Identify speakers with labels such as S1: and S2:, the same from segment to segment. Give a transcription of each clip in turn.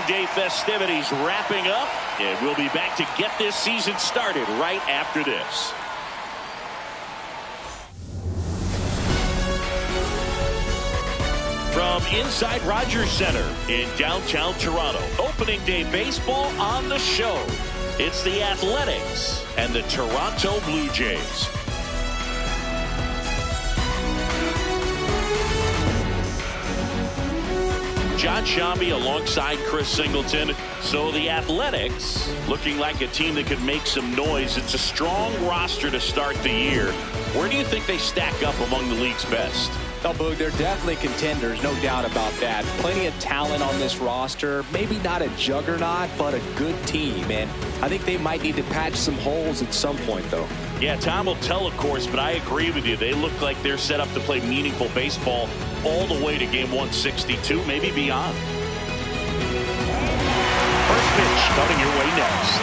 S1: Day festivities wrapping up, and we'll be back to get this season started right after this. From inside Rogers Center in downtown Toronto, opening day baseball on the show. It's the Athletics and the Toronto Blue Jays. John Shambi alongside Chris Singleton. So the Athletics looking like a team that could make some noise. It's a strong roster to start the year. Where do you think they stack up among the league's best?
S2: Oh, Boog, they're definitely contenders, no doubt about that. Plenty of talent on this roster. Maybe not a juggernaut, but a good team. And I think they might need to patch some holes at some point, though.
S1: Yeah, time will tell, of course, but I agree with you. They look like they're set up to play meaningful baseball all the way to game 162, maybe beyond. First pitch coming your way next.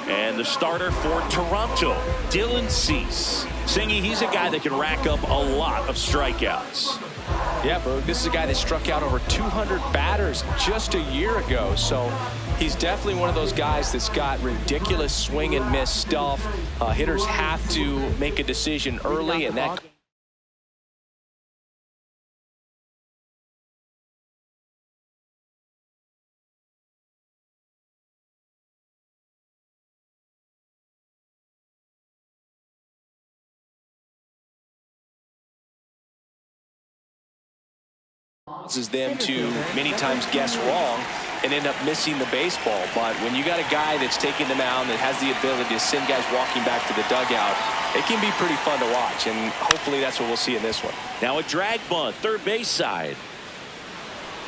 S1: And the starter for Toronto, Dylan Cease. Singy, he's a guy that can rack up a lot of strikeouts.
S2: Yeah, Boog, this is a guy that struck out over 200 batters just a year ago. So he's definitely one of those guys that's got ridiculous swing and miss stuff. Hitters have to make a decision early, and that... causes them to many times guess wrong and end up missing the baseball. But when you got a guy that's taking the mound that has the ability to send guys walking back to the dugout, it can be pretty fun to watch, and hopefully that's what we'll see in this one.
S1: Now a drag bunt, third base side.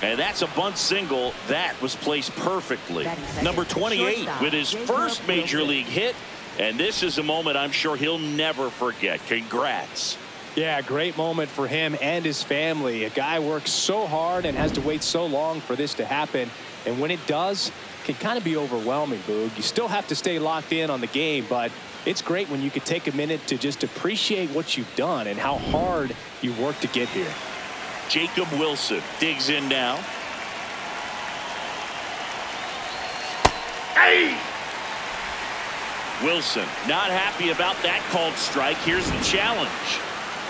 S1: And that's a bunt single that was placed perfectly. Number 28 with his first major league hit, and this is a moment I'm sure he'll never forget. Congrats.
S2: Yeah, great moment for him and his family. A guy works so hard and has to wait so long for this to happen. And when it does, it can kind of be overwhelming, Boog. You still have to stay locked in on the game, but it's great when you can take a minute to just appreciate what you've done and how hard you worked to get here.
S1: Jacob Wilson digs in now. Hey! Wilson not happy about that called strike. Here's the challenge.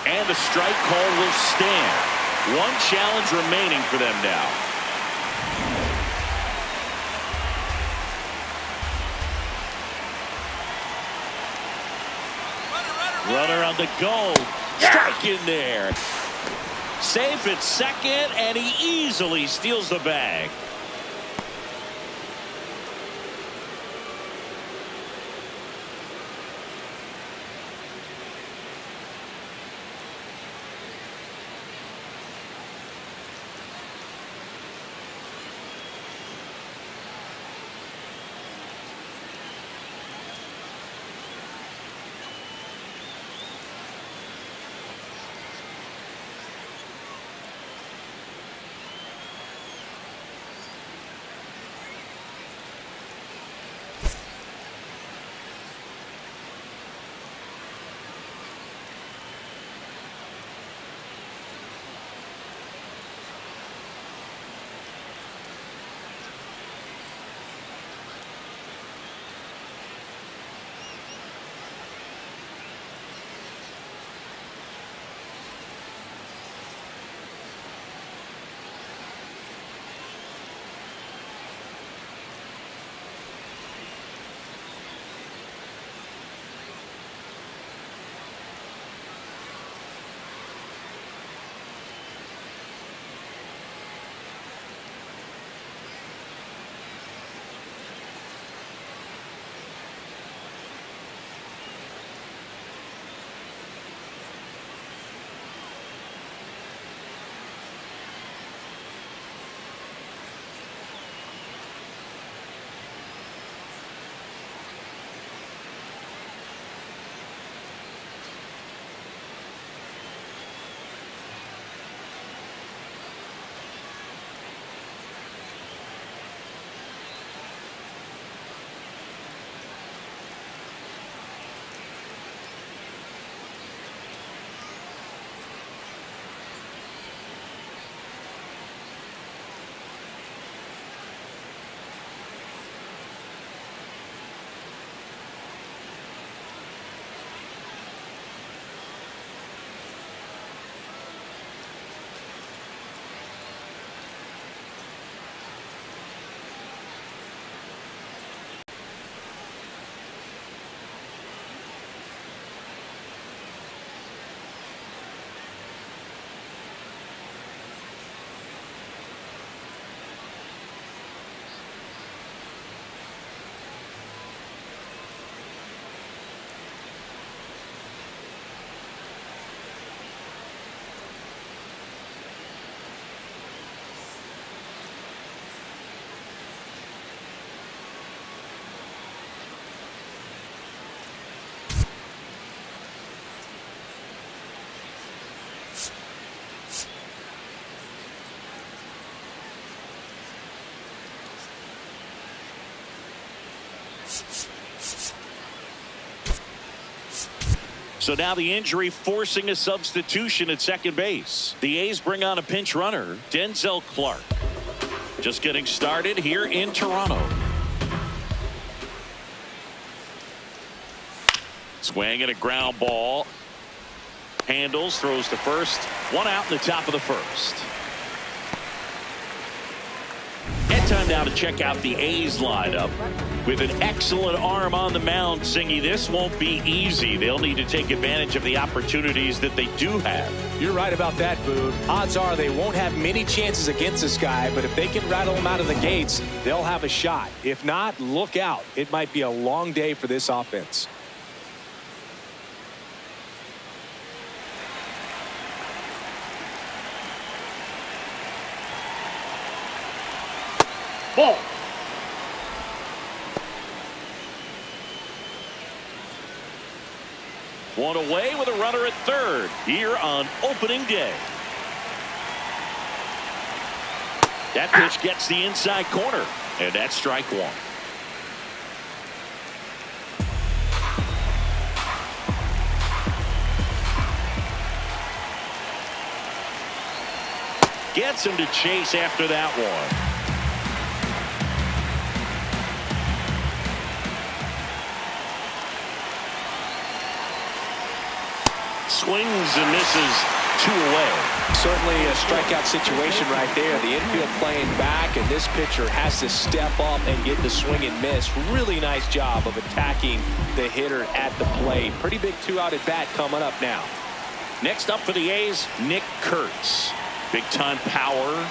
S1: And the strike call will stand. One challenge remaining for them now. Runner on the go. Strike in there. Safe at second, and he easily steals the bag. So now the injury forcing a substitution at second base. The A's bring on a pinch runner, Denzel Clark. Just getting started here in Toronto. Swing and a ground ball. Handles, throws to first. One out in the top of the first. And time now to check out the A's lineup. With an excellent arm on the mound, Singy, this won't be easy. They'll need to take advantage of the opportunities that they do have.
S2: You're right about that, Boog. Odds are they won't have many chances against this guy, but if they can rattle him out of the gates, they'll have a shot. If not, look out. It might be a long day for this offense.
S1: Ball. One away with a runner at third here on opening day. That pitch gets the inside corner, and that's strike one. Gets him to chase after that one. Swings and misses, 2 away.
S2: Certainly a strikeout situation right there. The infield playing back, and this pitcher has to step up and get the swing and miss. Really nice job of attacking the hitter at the plate. Pretty big 2-out at bat coming up now.
S1: Next up for the A's, Nick Kurtz. Big time power.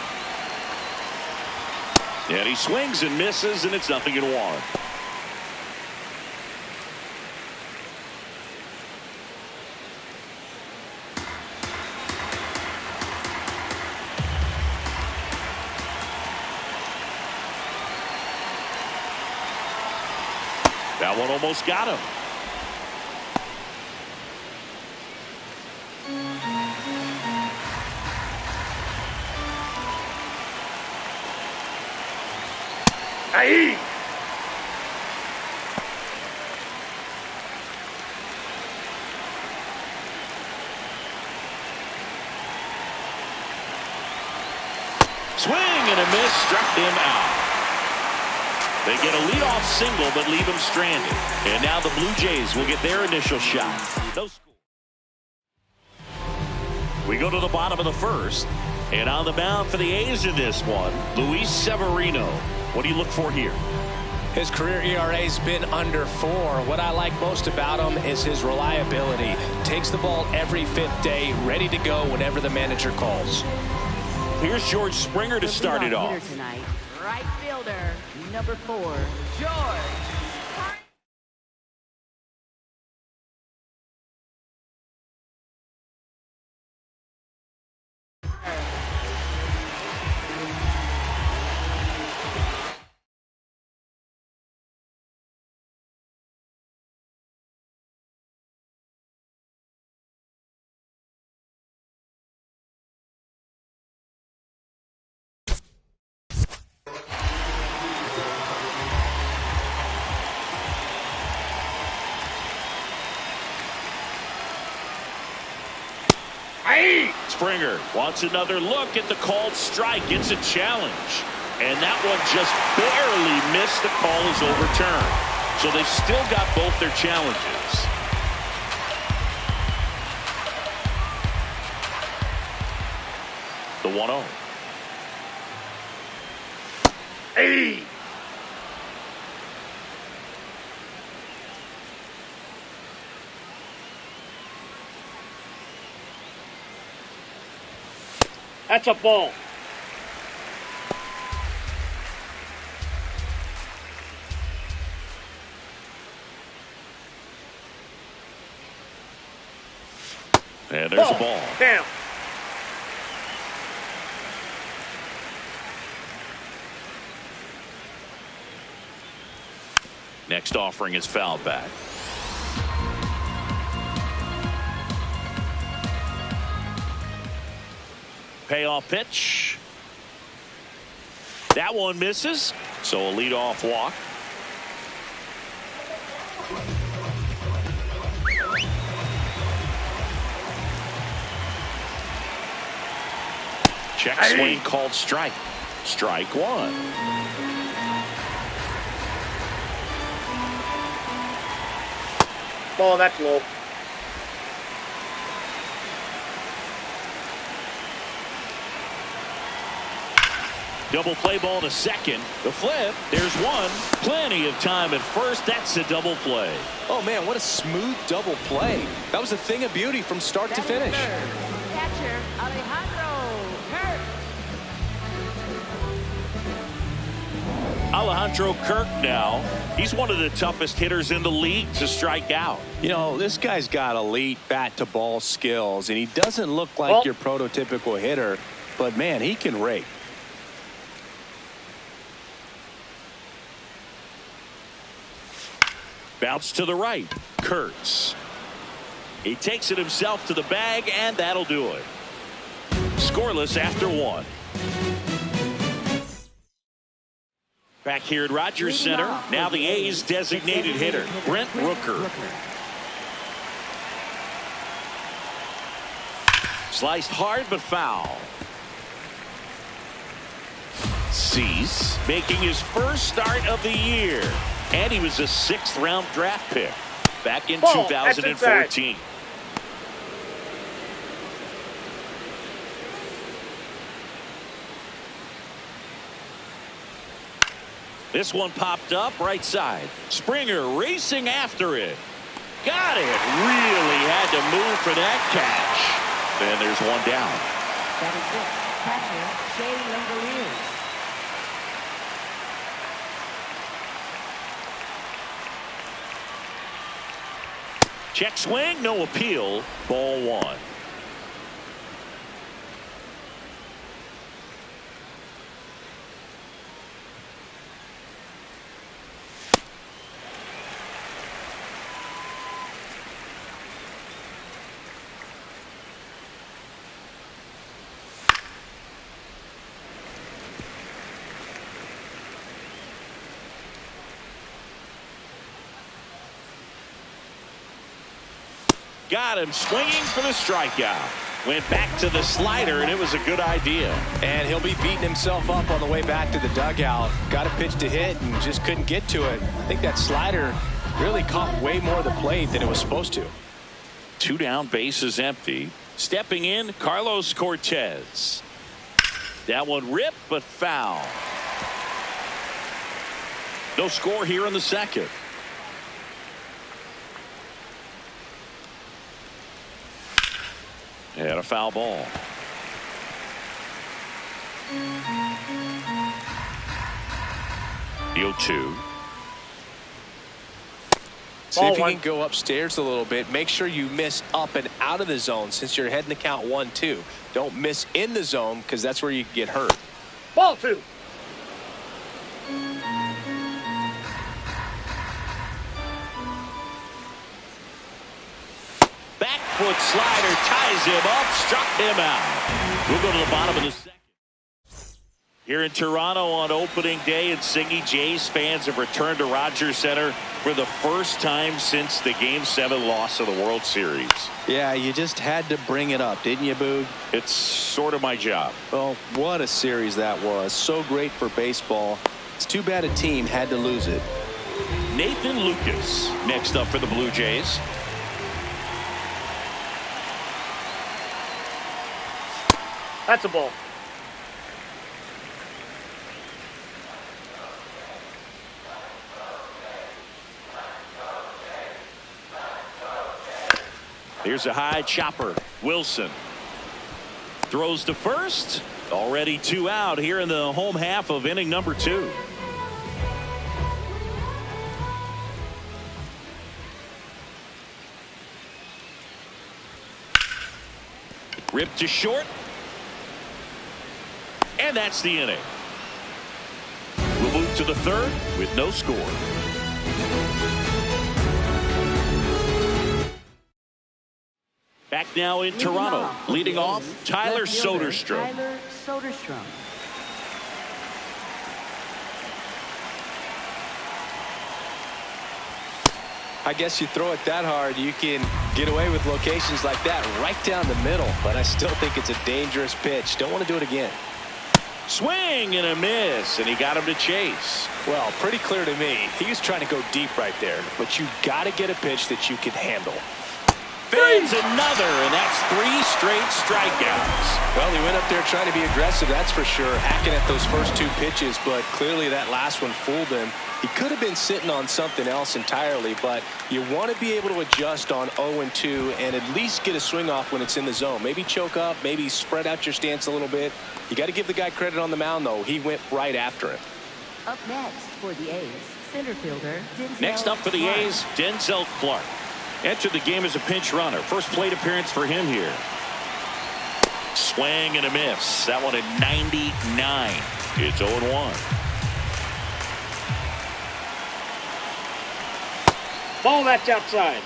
S1: And he swings and misses, and it's 0-1. That one almost got him. Aye. Swing and a miss, struck him out. They get a leadoff single, but leave him stranded. And now the Blue Jays will get their initial shot. We go to the bottom of the first. And on the mound for the A's in this one, Luis Severino. What do you look for here?
S2: His career ERA's been under 4. What I like most about him is his reliability. Takes the ball every 5th day, ready to go whenever the manager calls.
S1: Here's George Springer to start it off.
S3: Tonight, right fielder, number 4, George.
S1: Springer wants another look at the called strike. It's a challenge. And that one just barely missed. The call is overturned. So they've still got both their challenges. The 1-0. Hey! That's a ball. And there's a ball. Down. Next offering is fouled back. Payoff pitch. That one misses. So a leadoff walk. Check swing called strike. Strike one.
S4: Oh, that's low.
S1: Double play ball to second. The flip. There's one. Plenty of time at first. That's a double play.
S2: Oh, man, what a smooth double play. That was a thing of beauty from start to finish.
S3: Catcher,
S1: Alejandro Kirk now. He's one of the toughest hitters in the league to strike out.
S2: You know, this guy's got elite bat-to-ball skills, and he doesn't look like your prototypical hitter, but, man, he can rake.
S1: Bounce to the right. Kurtz. He takes it himself to the bag, and that'll do it. Scoreless after one. Back here at Rogers Center, now the A's designated hitter, Brent Rooker. Sliced hard but foul. Cease making his first start of the year. And he was a 6th-round draft pick back in 2014. This one popped up right side. Springer racing after it. Got it. Really had to move for that catch. And there's one down.
S3: That is it. Catcher, Shea Langoliers.
S1: Check swing, no appeal. Ball one. Got him swinging for the strikeout. Went back to the slider, and it was a good idea.
S2: And he'll be beating himself up on the way back to the dugout. Got a pitch to hit and just couldn't get to it. I think that slider really caught way more of the plate than it was supposed to.
S1: 2 down, bases empty. Stepping in, Carlos Cortez. That one ripped, but foul. No score here in the second. And a foul ball. The 0-2.
S2: See if you can go upstairs a little bit. Make sure you miss up and out of the zone since you're heading to count 1-2. Don't miss in the zone because that's where you get hurt.
S4: Ball 2.
S1: Back foot slider ties him up, struck him out. We'll go to the bottom of the second. Here in Toronto on opening day at Singy, Jays fans have returned to Rogers Center for the first time since the Game 7 loss of the World Series.
S5: Yeah, you just had to bring it up, didn't you, Boog?
S1: It's sort of my job.
S5: Well, what a series that was. So great for baseball. It's too bad a team had to lose it.
S1: Nathan Lucas next up for the Blue Jays.
S4: That's a ball.
S1: Here's a high chopper. Wilson throws to first. Already 2 out here in the home half of inning number 2. Ripped to short. And that's the inning. We'll move to the third with no score. Back now in Toronto. Leading off, Tyler Soderstrom.
S3: Tyler Soderstrom.
S2: I guess you throw it that hard, you can get away with locations like that right down the middle. But I still think it's a dangerous pitch. Don't want to do it again.
S1: Swing and a miss, and he got him to chase.
S2: Well, pretty clear to me. He was trying to go deep right there. But you got to get a pitch that you can handle.
S1: There's another, and that's 3 straight strikeouts.
S2: Well, he went up there trying to be aggressive, that's for sure, hacking at those first 2 pitches, but clearly that last one fooled him. He could have been sitting on something else entirely, but you want to be able to adjust on 0-2 and at least get a swing off when it's in the zone. Maybe choke up, maybe spread out your stance a little bit. You got to give the guy credit on the mound, though. He went right after him.
S3: Up next for the A's, center fielder Denzel
S1: Next up for the
S3: Clark.
S1: A's, Denzel Clark. Entered the game as a pinch runner. First plate appearance for him here. Swing and a miss. That one at 99. It's 0-1.
S4: Ball, that's outside.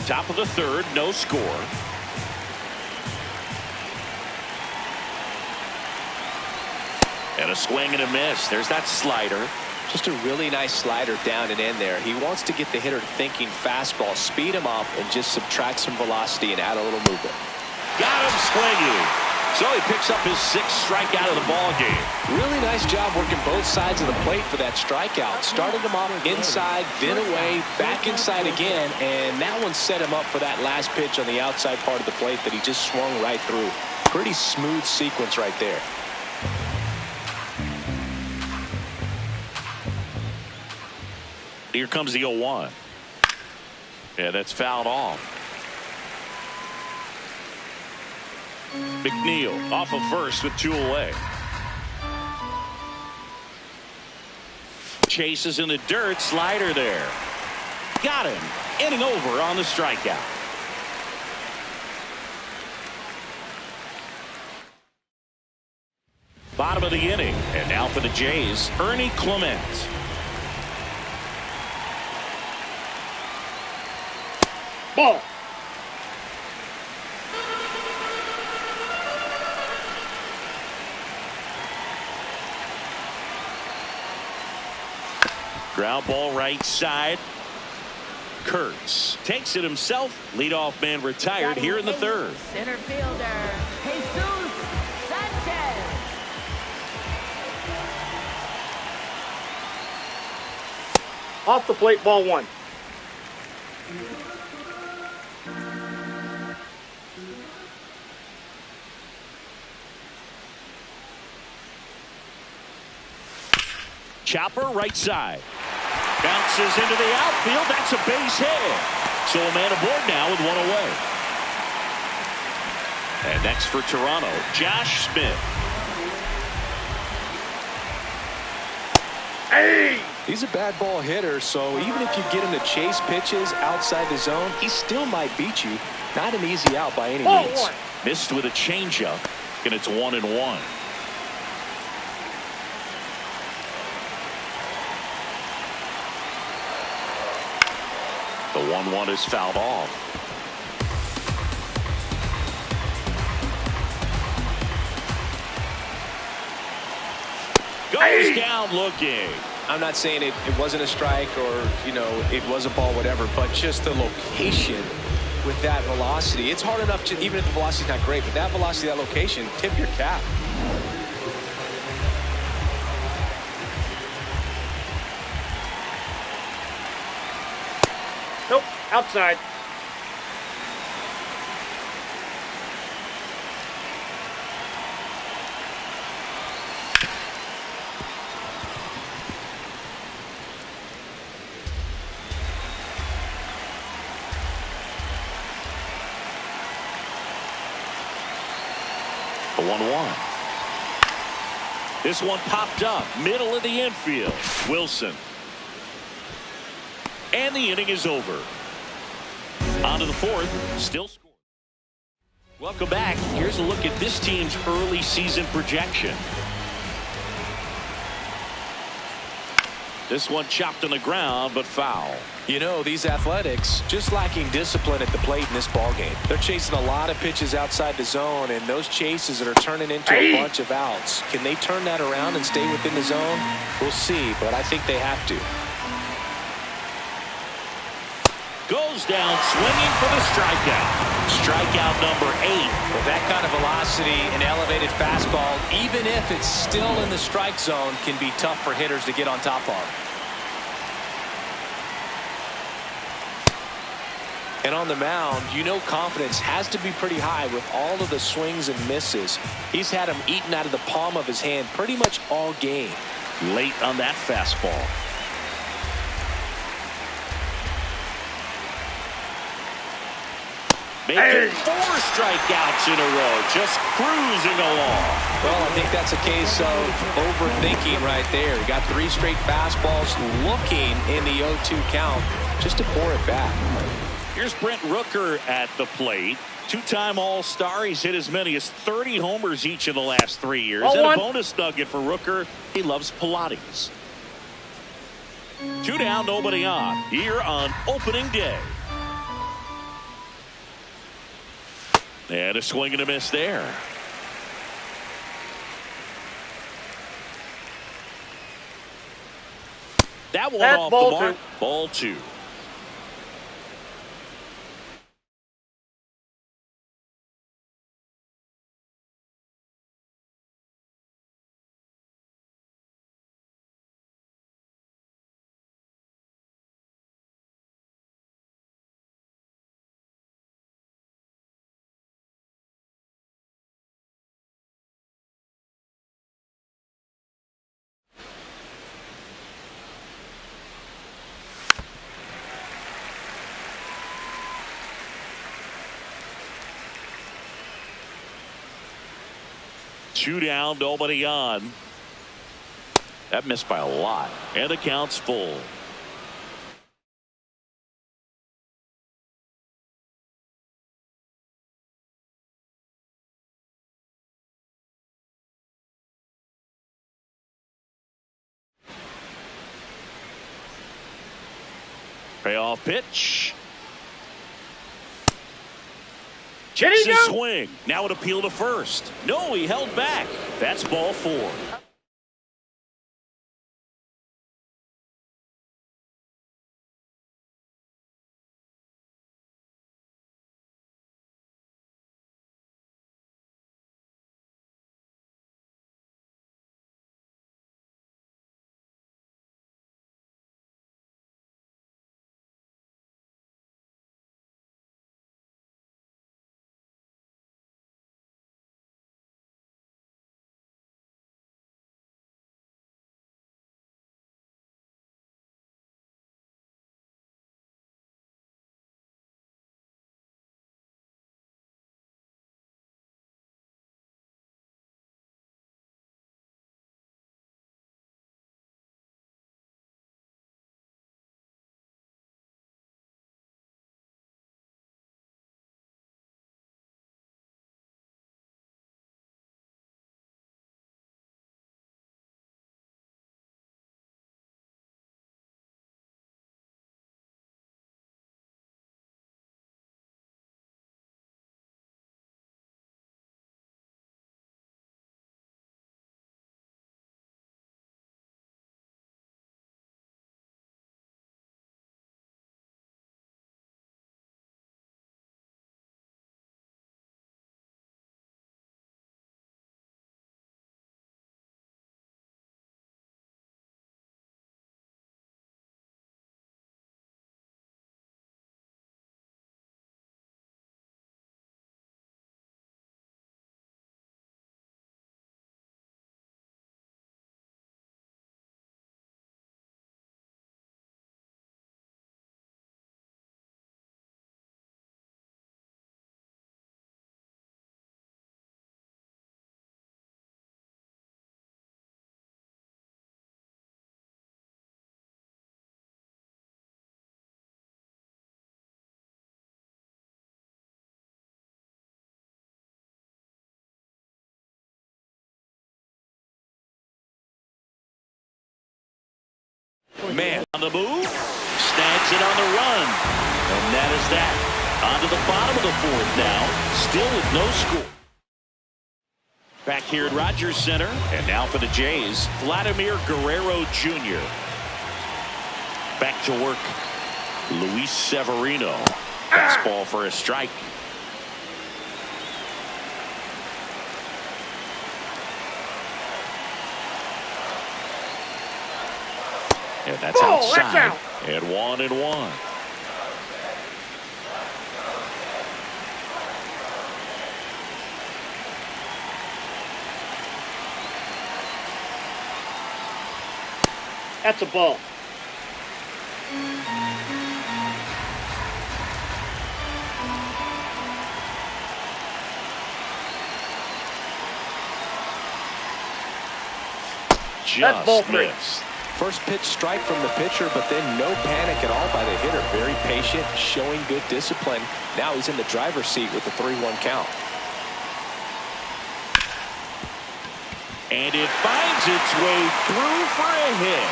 S1: Top of the 3rd, no score. And a swing and a miss. There's that slider.
S2: Just a really nice slider down and in there. He wants to get the hitter thinking fastball, speed him up, and just subtract some velocity and add a little movement.
S1: Got him swinging. So he picks up his 6th strikeout of the ball game.
S2: Really nice job working both sides of the plate for that strikeout. Started him off inside, then away, back inside again, and that one set him up for that last pitch on the outside part of the plate that he just swung right through. Pretty smooth sequence right there.
S1: Here comes the 0-1. Yeah, that's fouled off. McNeil off of first with 2 away. Chases in the dirt. Slider there. Got him. Inning over on the strikeout. Bottom of the inning. And now for the Jays, Ernie Clement.
S4: Ball.
S1: Ground ball right side. Kurtz takes it himself. Leadoff man retired here in the 3rd.
S3: Center fielder Jesus Sanchez.
S4: Off the plate, ball 1.
S1: Chopper right side. Bounces into the outfield. That's a base hit. So a man aboard now with 1 away. And next for Toronto, Josh Smith.
S4: Hey!
S2: He's a bad ball hitter, so even if you get him to chase pitches outside the zone, he still might beat you. Not an easy out by any
S4: Ball
S2: means.
S4: 1.
S1: Missed with a changeup, and it's 1-1. The 1-1 is fouled off. Goes down looking.
S2: I'm not saying it wasn't a strike or, you know, it was a ball, whatever, but just the location with that velocity. It's hard enough to, even if the velocity's not great, but that velocity, that location, tip your cap.
S4: Nope, outside.
S1: The 1-1. This one popped up, middle of the infield. Wilson. And the inning is over. On to the 4th, still scoring. Welcome back. Here's a look at this team's early season projection. This one chopped on the ground, but foul.
S2: You know, these Athletics just lacking discipline at the plate in this ballgame. They're chasing a lot of pitches outside the zone, and those chases that are turning into a bunch of outs. Can they turn that around and stay within the zone? We'll see, but I think they have to.
S1: Goes down swinging for the strikeout. Strikeout number 8.
S2: With that kind of velocity and elevated fastball, even if it's still in the strike zone, can be tough for hitters to get on top of. And on the mound, you know confidence has to be pretty high with all of the swings and misses. He's had them eaten out of the palm of his hand pretty much all game.
S1: Late on that fastball. Making 4 strikeouts in a row, just cruising along.
S2: Well, I think that's a case of overthinking right there. He got 3 straight fastballs looking in the 0-2 count just to pour it back.
S1: Here's Brent Rooker at the plate. 2-time All-Star. He's hit as many as 30 homers each of the last 3 years. And a bonus nugget for Rooker, he loves Pilates. 2 down, nobody on. Here on opening day. And a swing and a miss there. That one off the mark. Ball 2. Two down, nobody on. That missed by a lot. And the count's full. Payoff pitch. Checks his swing. Now an appeal to first. No, he held back. That's ball 4. Man on the move, snags it on the run, and that is that. On to the bottom of the 4th now, still with no score. Back here at Rogers Center, and now for the Jays, Vladimir Guerrero Jr. Back to work Luis Severino. Fastball for a strike. And that's outside.
S4: That's out.
S1: And 1-1.
S4: That's a ball. That's ball
S1: Just
S4: three.
S1: missed.
S2: First pitch strike from the pitcher, but then no panic at all by the hitter. Very patient, showing good discipline. Now he's in the driver's seat with the 3-1 count.
S1: And it finds its way through for a hit.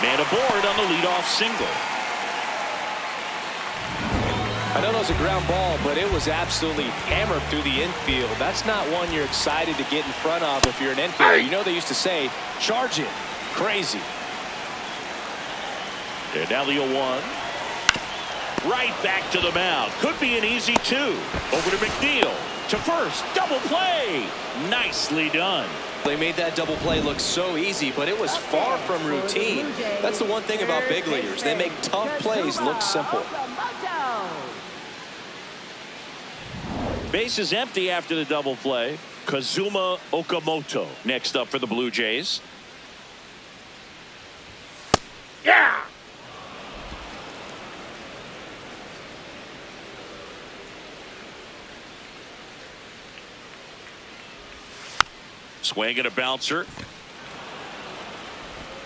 S1: Man aboard on the leadoff single.
S2: I know that was a ground ball, but it was absolutely hammered through the infield. That's not one you're excited to get in front of if you're an infielder. You know they used to say, charge it. Crazy.
S1: And now the 0-1. Right back to the mound. Could be an easy 2. Over to McNeil. To first. Double play. Nicely done.
S5: They made that double play look so easy, but it was far from routine. That's the one thing about big leaguers. They make tough plays look simple.
S1: Base is empty after the double play. Kazuma Okamoto next up for the Blue Jays.
S4: Yeah.
S1: Swing and a bouncer.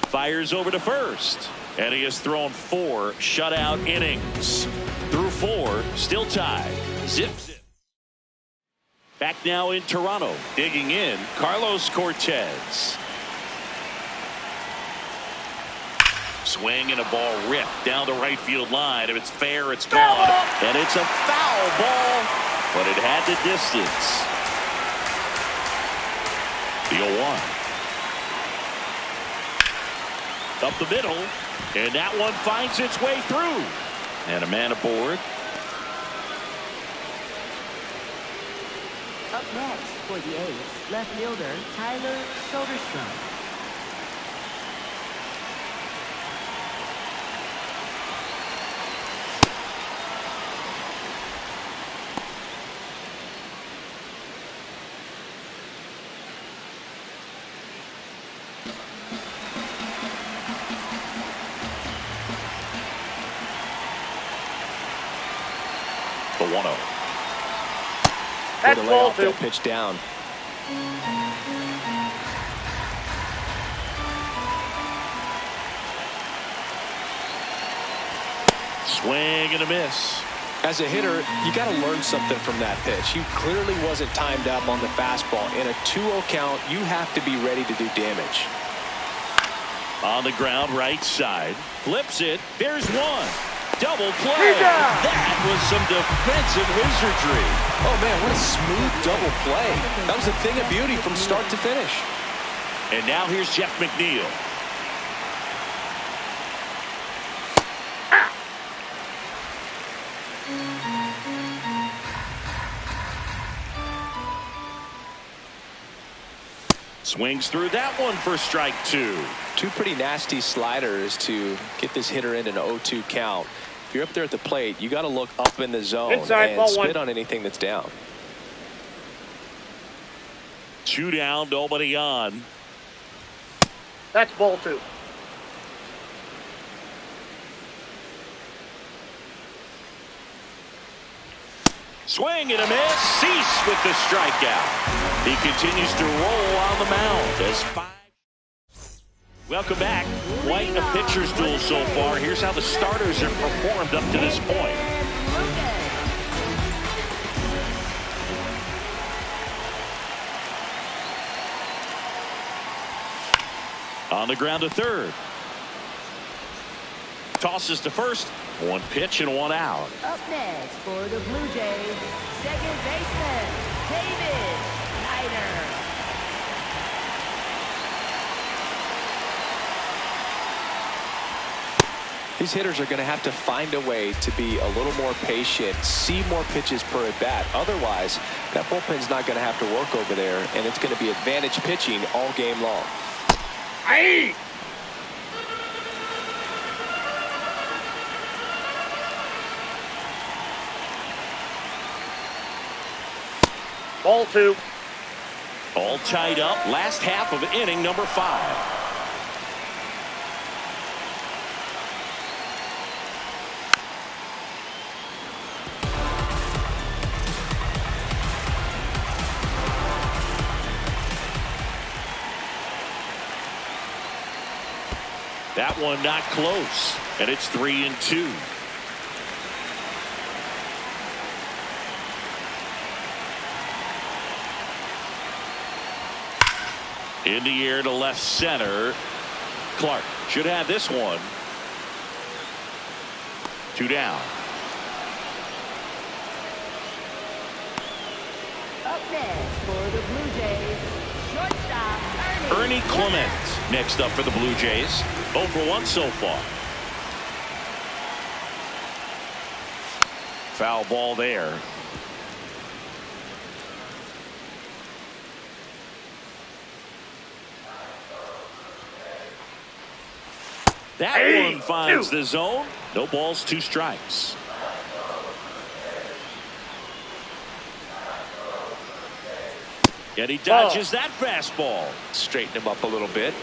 S1: Fires over to first. And he has thrown 4 shutout innings. Through 4, still tied. Zip, zip. Back now in Toronto. Digging in, Carlos Cortez. Swing and a ball ripped down the right field line. If it's fair, it's gone. And it's a foul ball, but it had the distance. The 0-1. Up the middle, and that one finds its way through. And a man aboard.
S3: Up next for the A's, left fielder Tyler Soderstrom.
S1: The 1-0.
S4: That's
S2: Way to lay
S4: ball
S2: off
S4: 2.
S2: that pitch down.
S1: Swing and a miss.
S2: As a hitter, you got to learn something from that pitch. He clearly wasn't timed up on the fastball. In a 2-0 count, you have to be ready to do damage.
S1: On the ground, right side. Flips it. There's one. Double play. That was some defensive wizardry.
S2: Oh, man, what a smooth double play. That was a thing of beauty from start to finish.
S1: And now here's Jeff McNeil. Swings through that one for strike 2.
S2: 2 pretty nasty sliders to get this hitter in an 0-2 count. If you're up there at the plate, you got to look up in the zone
S4: Inside,
S2: and
S4: ball
S2: spit
S4: 1.
S2: on anything that's down.
S1: 2 down, nobody on.
S4: That's ball 2.
S1: Swing and a miss. Cease with the strikeout. He continues to roll on the mound as 5. Welcome back. Quite a pitcher's duel so far. Here's how the starters have performed up to this point. On the ground to third. Tosses to first. 1 pitch and 1 out.
S3: Up next for the Blue Jays, second baseman David Snyder.
S2: These hitters are going to have to find a way to be a little more patient, see more pitches per at bat. Otherwise, that bullpen's not going to have to work over there, and it's going to be advantage pitching all game long.
S4: Aye. Ball 2.
S1: All tied up. Last half of inning number 5. That one not close, and it's 3-2. In the air to left center. Clark should have this one. 2 down.
S3: Up next for the Blue Jays, shortstop
S1: Ernie Clement next up for the Blue Jays. 0 for 1 so far. Foul ball there. That one finds the zone. No balls, 2 strikes. And he dodges that fastball.
S2: Straighten him up a little bit.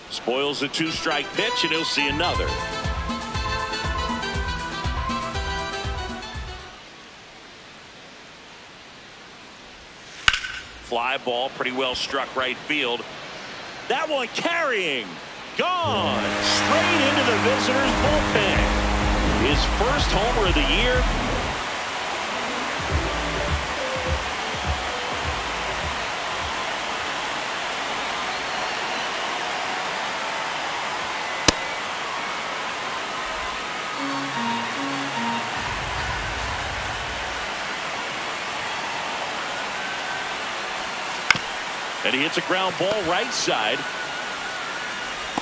S1: Spoils a 2-strike pitch, and he'll see another. Fly ball, pretty well struck right field. That one carrying. Gone. Straight into the visitor's bullpen. His first homer of the year. And he hits a ground ball right side.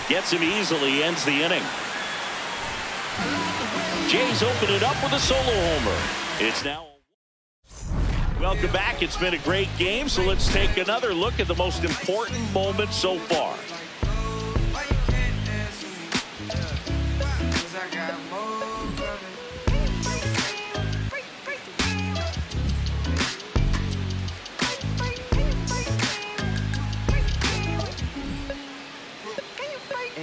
S1: Gets him easily, ends the inning. Jays open it up with a solo homer. It's now. Welcome back. It's been a great game, so let's take another look at the most important moment so far.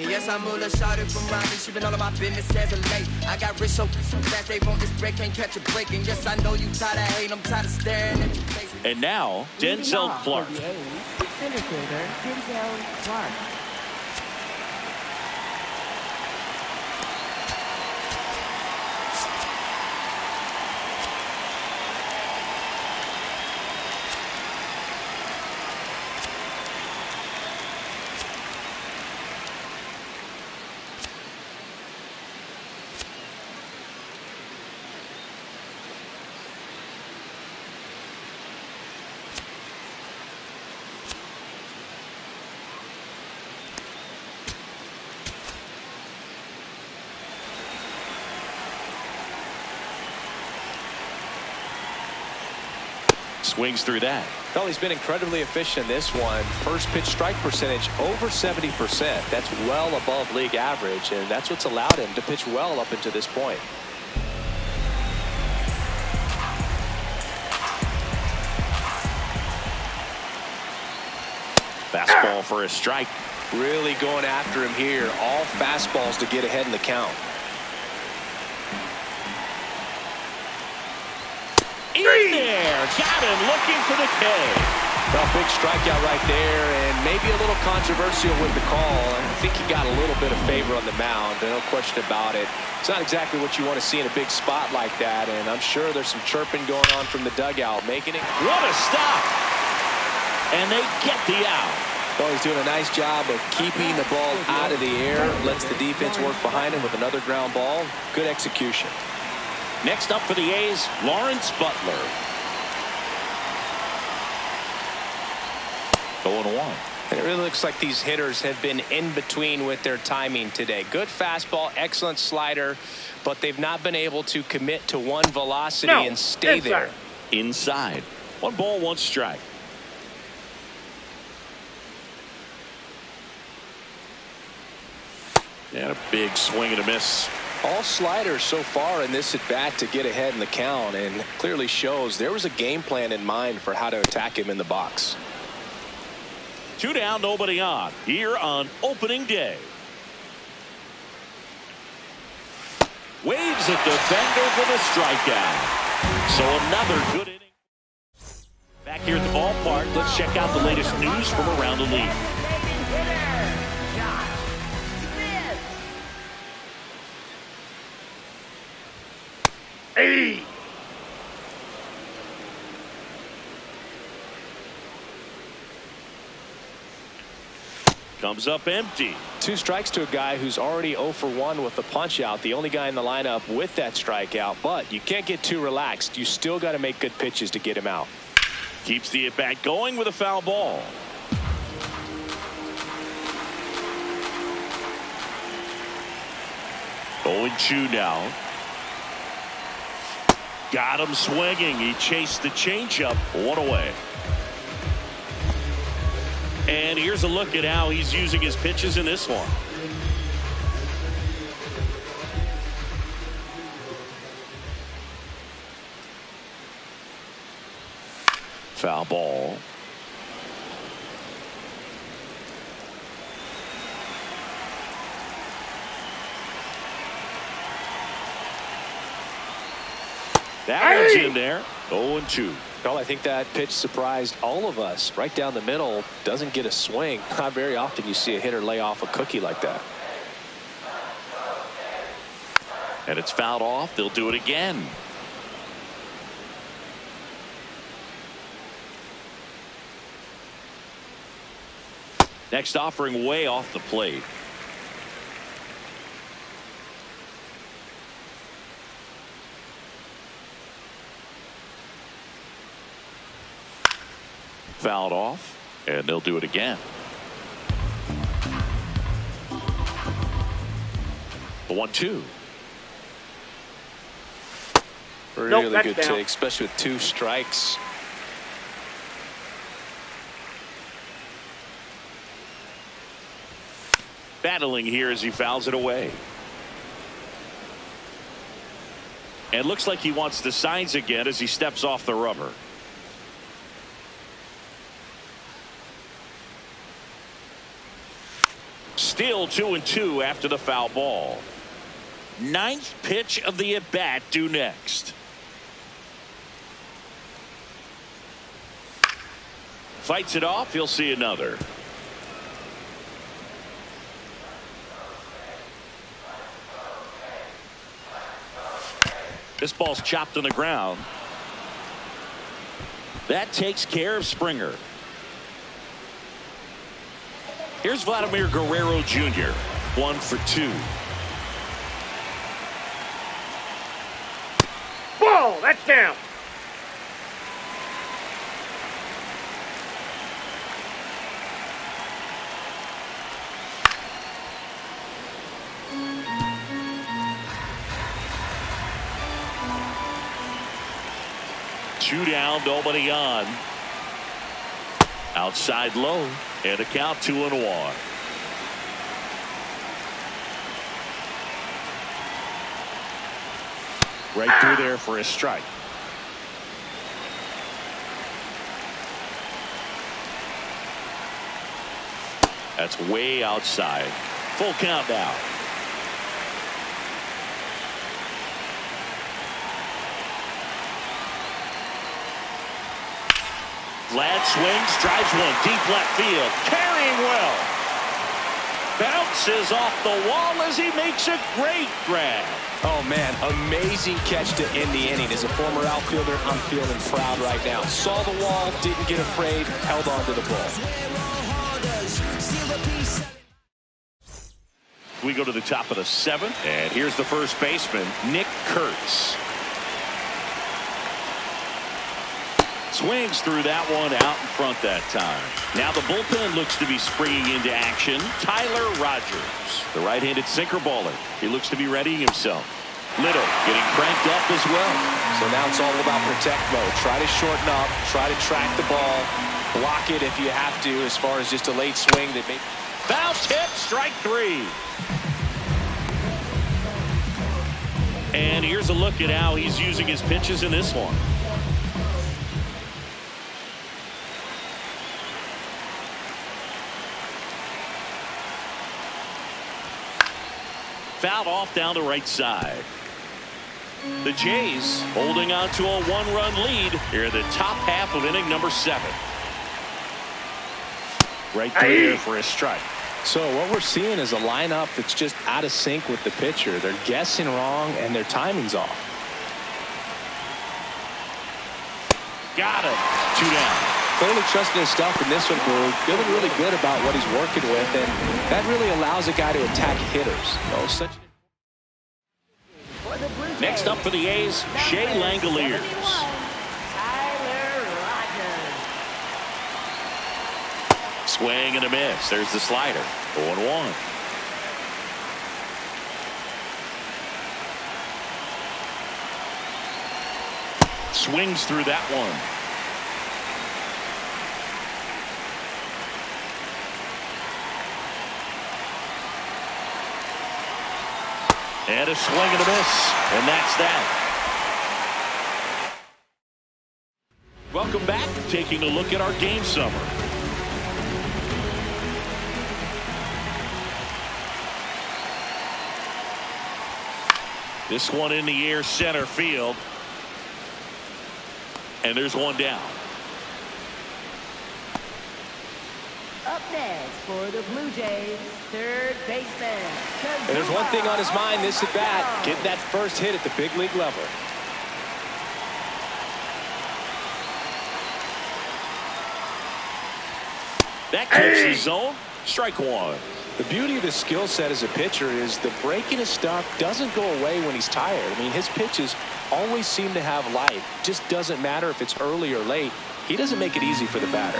S6: Yes, I'm a little shorty from around me. She been all of my business as of late. I got rich so fast they want this break, can't catch a break. And yes, I know you tired of hate, I'm tired of staring at your face.
S1: And now, Denzel Clark.
S3: center fielder Denzel Clark.
S1: Swings through that.
S2: Well, he's been incredibly efficient in this one. First pitch strike percentage over 70%. That's well above league average, and that's what's allowed him to pitch well up until this point.
S1: Fastball for a strike.
S2: Really going after him here. All fastballs to get ahead in the count.
S1: In there. Got him looking for the K.
S2: Well, big strikeout right there, and maybe a little controversial with the call. I think he got a little bit of favor on the mound, no question about it. It's not exactly what you want to see in a big spot like that, and I'm sure there's some chirping going on from the dugout, making it.
S1: What a stop. And they get the out.
S5: Well, he's doing a nice job of keeping the ball out of the air. Lets the defense work behind him with another ground ball. Good execution.
S1: Next up for the A's, Lawrence Butler. 0-1.
S2: And it really looks like these hitters have been in between with their timing today. Good fastball, excellent slider, but they've not been able to commit to one velocity and stay there.
S1: Inside. 1 ball, 1 strike. And a big swing and a miss.
S2: All sliders so far in this at bat to get ahead in the count, and clearly shows there was a game plan in mind for how to attack him in the box.
S1: 2 down, nobody on here on opening day. Waves at defender for the strikeout. So another good inning. Back here at the ballpark, let's check out the latest news from around the league.
S4: Hey!
S1: Comes up empty.
S2: 2 strikes to a guy who's already 0 for 1 with the punch out. The only guy in the lineup with that strikeout, but you can't get too relaxed. You still got to make good pitches to get him out.
S1: Keeps the at bat going with a foul ball. Going 2 now. Got him swinging. He chased the changeup. 1 away. And here's a look at how he's using his pitches in this one. Foul ball. That one's in there. 0-2.
S2: Well, I think that pitch surprised all of us. Right down the middle, doesn't get a swing. Not very often you see a hitter lay off a cookie like that.
S1: And it's fouled off. They'll do it again. Next offering way off the plate. Fouled off, and they'll do it again. The 1-2.
S2: Really good take, especially with 2 strikes.
S1: Battling here as he fouls it away. And looks like he wants the signs again as he steps off the rubber. Still 2-2 after the foul ball. 9th pitch of the at bat due next. Fights it off. He'll see another. This ball's chopped on the ground. That takes care of Springer. Here's Vladimir Guerrero Jr. 1 for 2.
S4: Ball, that's down.
S1: Two down, nobody on. Outside low, and a count 2-1. Right through there for a strike. That's way outside. Full count now. Vlad swings, drives one deep left field. Carrying well. Bounces off the wall as he makes a great grab.
S2: Oh, man, amazing catch to end the inning. As a former outfielder, I'm feeling proud right now. Saw the wall, didn't get afraid, held on to the ball.
S1: We go to the top of the 7th, and here's the first baseman, Nick Kurtz. Swings through that one out in front that time. Now the bullpen looks to be springing into action. Tyler Rogers, the right-handed sinker baller. He looks to be readying himself. Little getting cranked up as well.
S2: So now it's all about protect mode. Try to shorten up, try to track the ball, block it if you have to, as far as just a late swing that may.
S1: Foul tip, strike 3. And here's a look at how he's using his pitches in this one. Fouled off down the right side. The Jays holding on to a 1-run lead here in the top half of inning number 7. Right there for a strike.
S2: So what we're seeing is a lineup that's just out of sync with the pitcher. They're guessing wrong and their timing's off.
S1: Got him. 2 down.
S2: Clearly trusting his stuff in this one, Boog. Feeling really good about what he's working with, and that really allows a guy to attack hitters. You know, such.
S1: Next up for the A's, Shea Langoliers.
S3: Tyler Rogers.
S1: Swing and a miss. There's the slider. 0-1. Swings through that one. And a swing and a miss. And that's that. Welcome back. Taking a look at our game summer. This one in the air, center field. And there's one down.
S3: Up next for the Blue Jays, third baseman.
S2: And there's one thing on his mind this at bat, getting that first hit at the big league level.
S1: That keeps the zone. Strike 1.
S2: The beauty of his skill set as a pitcher is the break in his stuff doesn't go away when he's tired. I mean, his pitches always seem to have life. It just doesn't matter if it's early or late. He doesn't make it easy for the batter.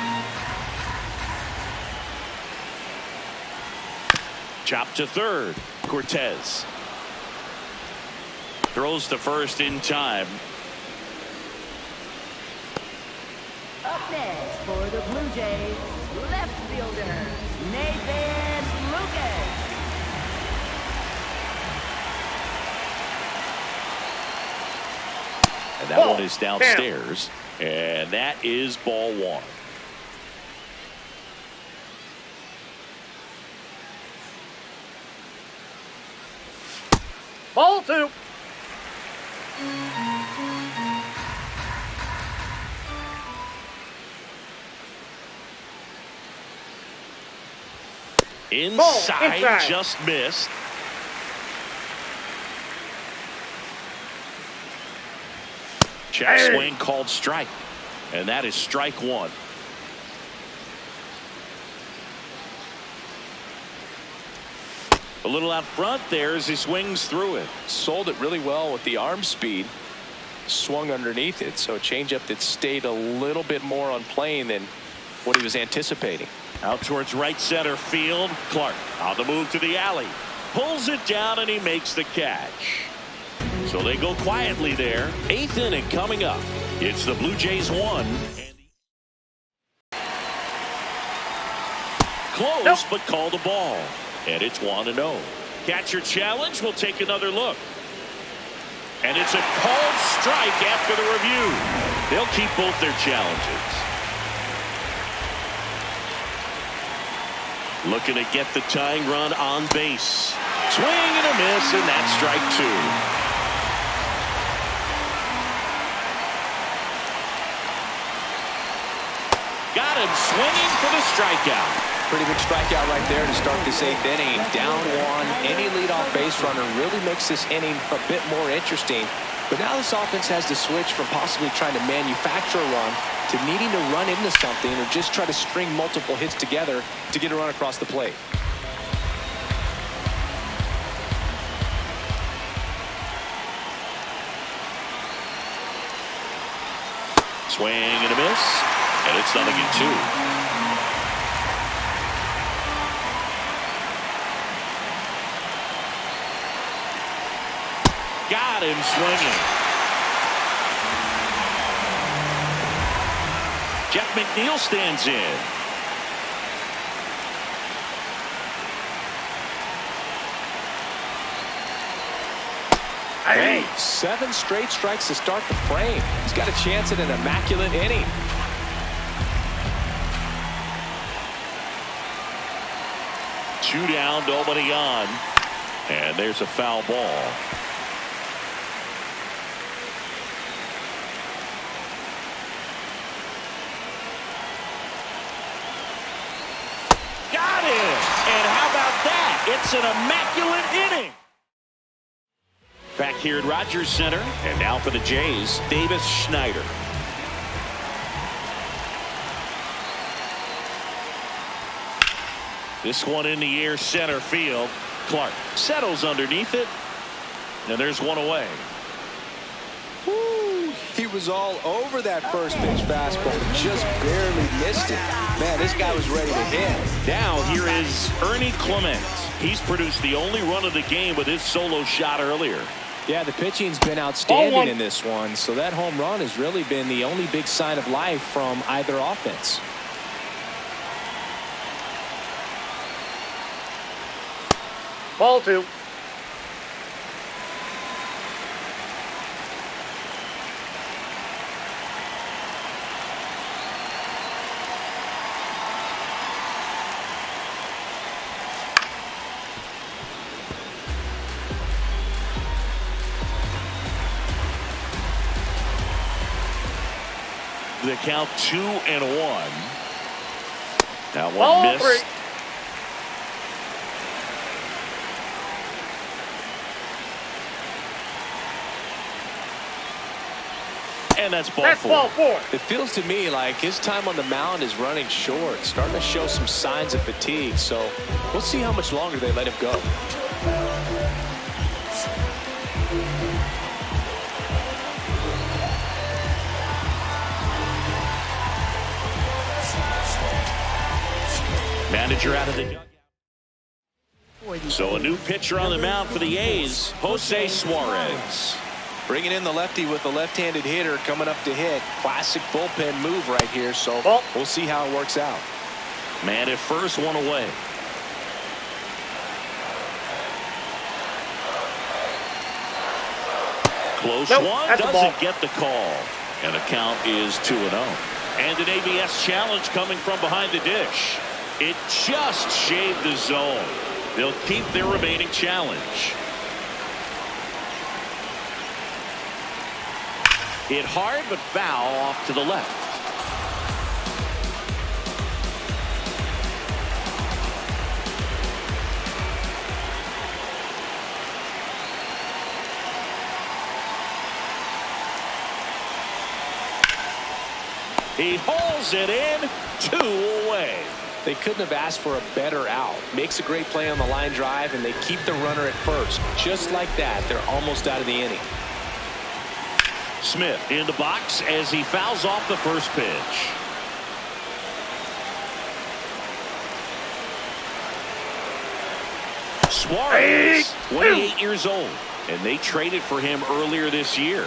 S1: Chop to third. Cortez throws to first in time.
S3: Up next for the Blue Jays, left fielder, Nathan Lucas.
S1: And that one is downstairs. And that is ball 1.
S4: Ball 2.
S1: Inside, just missed. Check swing called strike. And that is strike 1. A little out front there as he swings through it.
S2: Sold it really well with the arm speed. Swung underneath it, so a changeup that stayed a little bit more on plane than what he was anticipating.
S1: Out towards right center field. Clark on the move to the alley. Pulls it down and he makes the catch. So they go quietly there. 8th inning coming up. It's the Blue Jays 1. Close, but called the ball. And it's 1-0. Catcher challenge. We'll take another look. And it's a called strike after the review. They'll keep both their challenges. Looking to get the tying run on base. Swing and a miss, and that's strike 2. Got him swinging for the strikeout.
S2: Pretty good strikeout right there to start this 8th inning. Down 1. Any leadoff base runner really makes this inning a bit more interesting But now this offense has to switch from possibly trying to manufacture a run to needing to run into something or just try to string multiple hits together to get a run across the plate.
S1: Swing and a miss, and it's 0-2. Got him swinging. Jeff McNeil stands in.
S2: Hey, 7 straight strikes to start the frame. He's got a chance at an immaculate inning.
S1: Two down, nobody on. And there's a foul ball. Got him! And how about that? It's an immaculate inning. Back here at Rogers Center, and now for the Jays, Davis Schneider. This one in the air, center field. Clark settles underneath it, and there's one away.
S2: Woo, he was all over that first pitch fastball, just barely missed it. Man, this guy was ready to hit.
S1: Now here is Ernie Clement. He's produced the only run of the game with his solo shot earlier.
S2: Yeah, the pitching's been outstanding in this one, so that home run has really been the only big sign of life from either offense.
S4: Ball 2.
S1: The count 2-1. That one
S4: Ball
S1: missed.
S4: 3.
S1: And that's ball
S4: That's
S1: 4.
S4: ball 4.
S2: It feels to me like his time on the mound is running short, starting to show some signs of fatigue, so we'll see how much longer they let him go.
S1: Manager out of the dugout. So a new pitcher on the mound for the A's, Jose Suarez.
S2: Bringing in the lefty with the left-handed hitter coming up to hit. Classic bullpen move right here, so we'll see how it works out.
S1: Man at first, one away. Close one, doesn't get the call. And the count is 2-0. And an ABS challenge coming from behind the dish. It just shaved the zone. They'll keep their remaining challenge. Hit hard but foul off to the left. He hauls it in, 2 away.
S2: They couldn't have asked for a better out. Makes a great play on the line drive, and they keep the runner at first. Just like that, they're almost out of the inning.
S1: Smith in the box as he fouls off the first pitch. Suarez, 28 years old, and they traded for him earlier this year.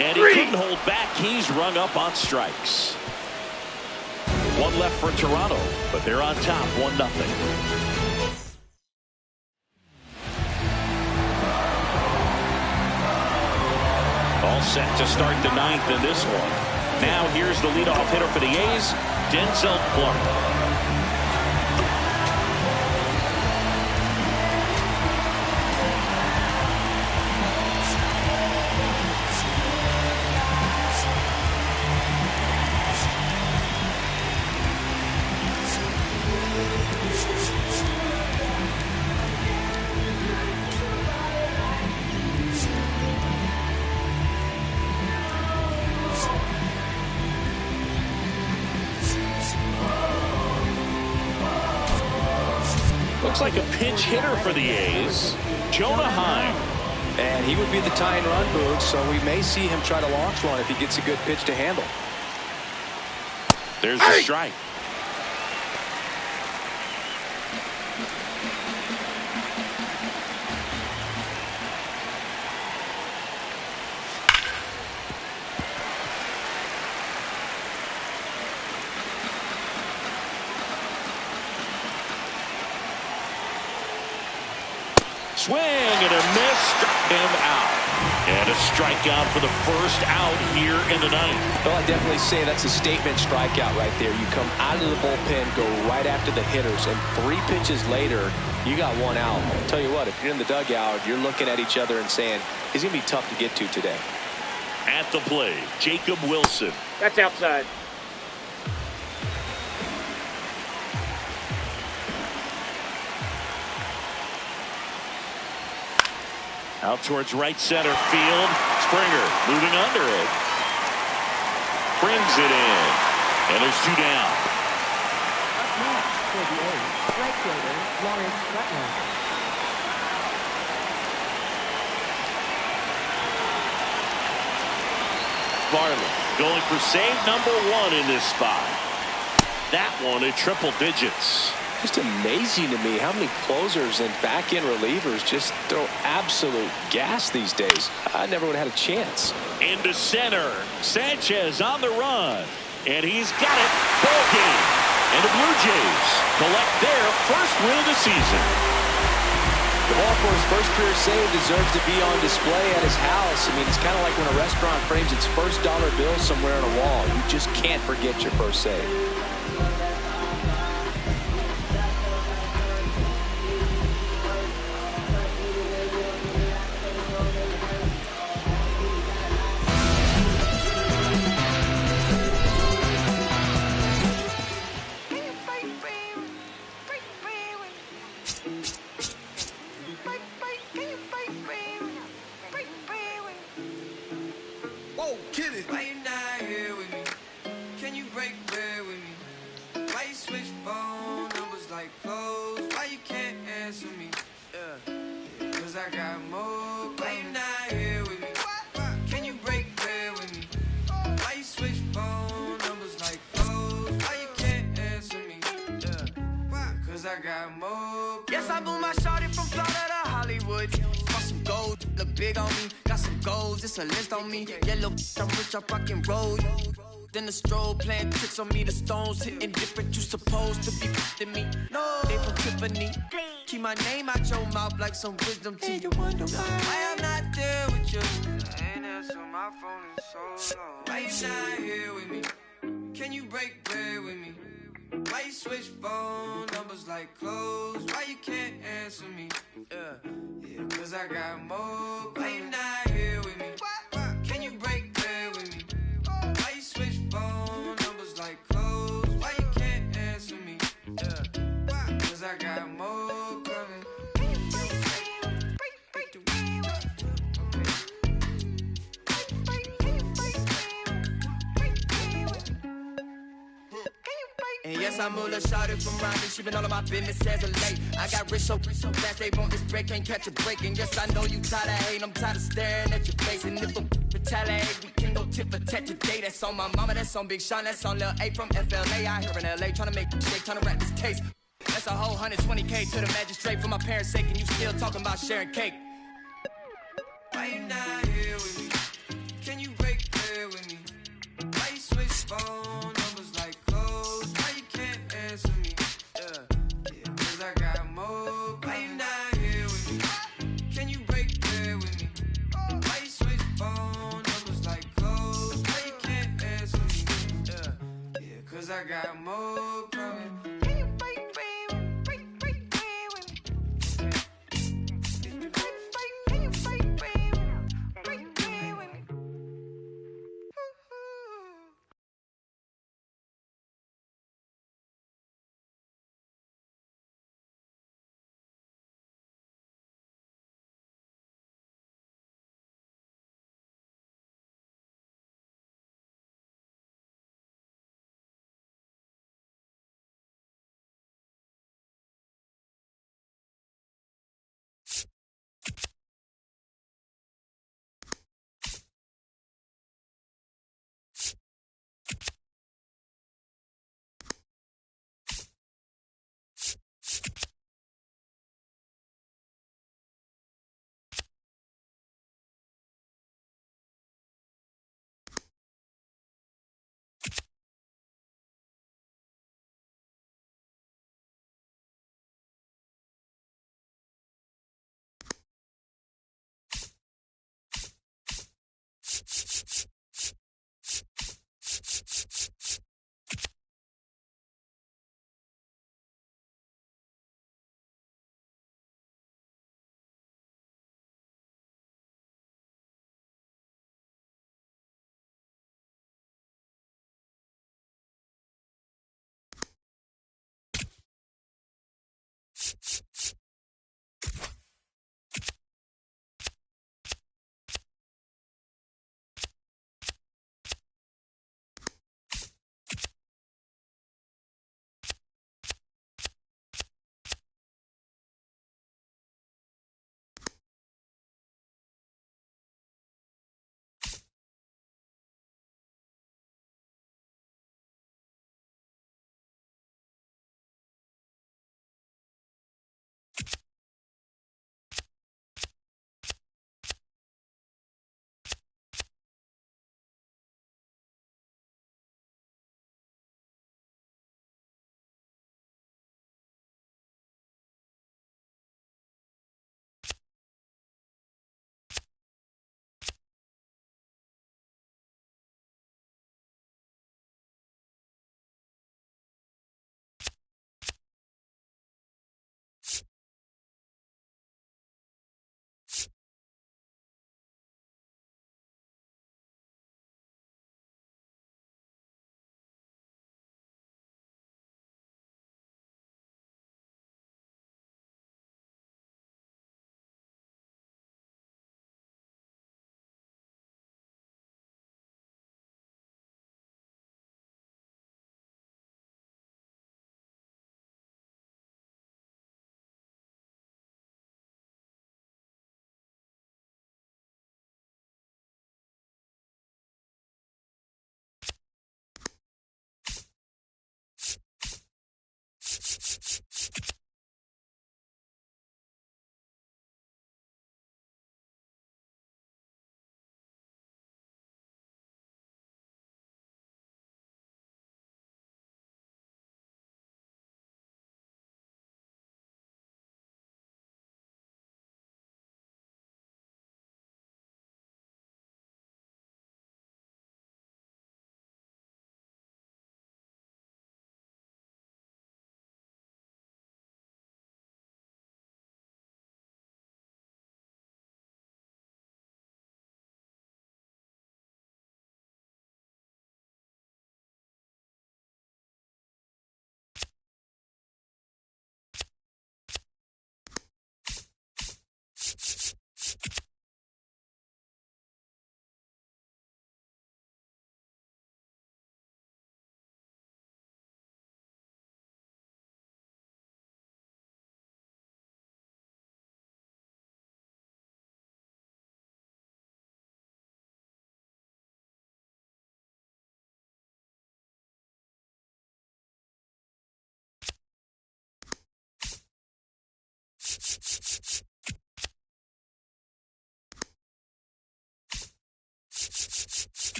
S1: And he couldn't hold back. He's rung up on strikes. One left for Toronto, but they're on top 1-0. All set to start the 9th in this one. Now here's the leadoff hitter for the A's, Denzel Clark. looks like a pinch hitter for the A's, Jonah Heim.
S2: And he would be the tying run, Boog, so we may see him try to launch one if he gets a good pitch to handle.
S1: There's the strike. Swing and a miss, struck him out. And a strikeout for the first out here in the ninth.
S2: Well, I definitely say that's a statement strikeout right there. You come out of the bullpen, go right after the hitters, and 3 pitches later, you got 1 out. I'll tell you what, if you're in the dugout, you're looking at each other and saying, he's going to be tough to get to today.
S1: At the plate, Jacob Wilson.
S4: That's outside.
S1: Out towards right center field. Springer moving under it. Brings it in. And there's 2 down.
S3: Up next for the A's, right fielder Lawrence Butler.
S1: Varley going for save number 1 in this spot. That one at triple digits.
S2: Just amazing to me how many closers and back-end relievers just throw absolute gas these days. I never would have had a chance.
S1: Into center. Sanchez on the run. And he's got it. Ball game. And the Blue Jays collect their first win of the season.
S2: The ball for his first career save deserves to be on display at his house. I mean, it's kind of like when a restaurant frames its first dollar bill somewhere on a wall. You just can't forget your first save.
S6: Why you not here with me? Can you break bread with me? Why you switch phone numbers like clothes? Why you can't answer me? Cause I got more. Why you not here with me? Can you break bread with me? Why you switch phone numbers like clothes? Why you can't answer me? Cause I got more. Yes, I moved my shawty from Florida to Hollywood. Want some gold, look big on me. Got some goals, it's a list on me. Yellow, I'm rich, I rock and roll. Then the strobe playing tricks on me. The stones hitting different, you supposed to be f***ing me. No, they from Tiffany. Keep my name out your mouth like some wisdom teeth. You wonder why I'm not there with you. I ain't answer my phone in so long. Why you not here with me? Can you break bread with me? Why you switch phone numbers like clothes? Why you can't answer me? Cause I got more. Why you not here with me? Can you break bread with me? Why you switch phone numbers like clothes? Why you can't answer me? Cause I got more coming. And yes, I'm Mula shouted from Rhyming. She been all of my business as of late. I got rich so fast they want this break, can't catch a break. And yes, I know you tired of hating, I'm tired of staring at your face. And if I'm retaliate, we can go tit for tat today. That's on my mama, that's on Big Sean, that's on Lil A from FLA. Out here in LA, trying to make shake, trying to rap this case. That's a whole 120K to the magistrate for my parents' sake. And you still talking about sharing cake. Why you not here with me? Can you break bread with me? Why you switch phone numbers like clothes? Why you can't answer me? Cause I got more. Why you not here with me? Can you break bread with me? Why you switch phone numbers like clothes? Why you can't answer me? Cause I got more coming.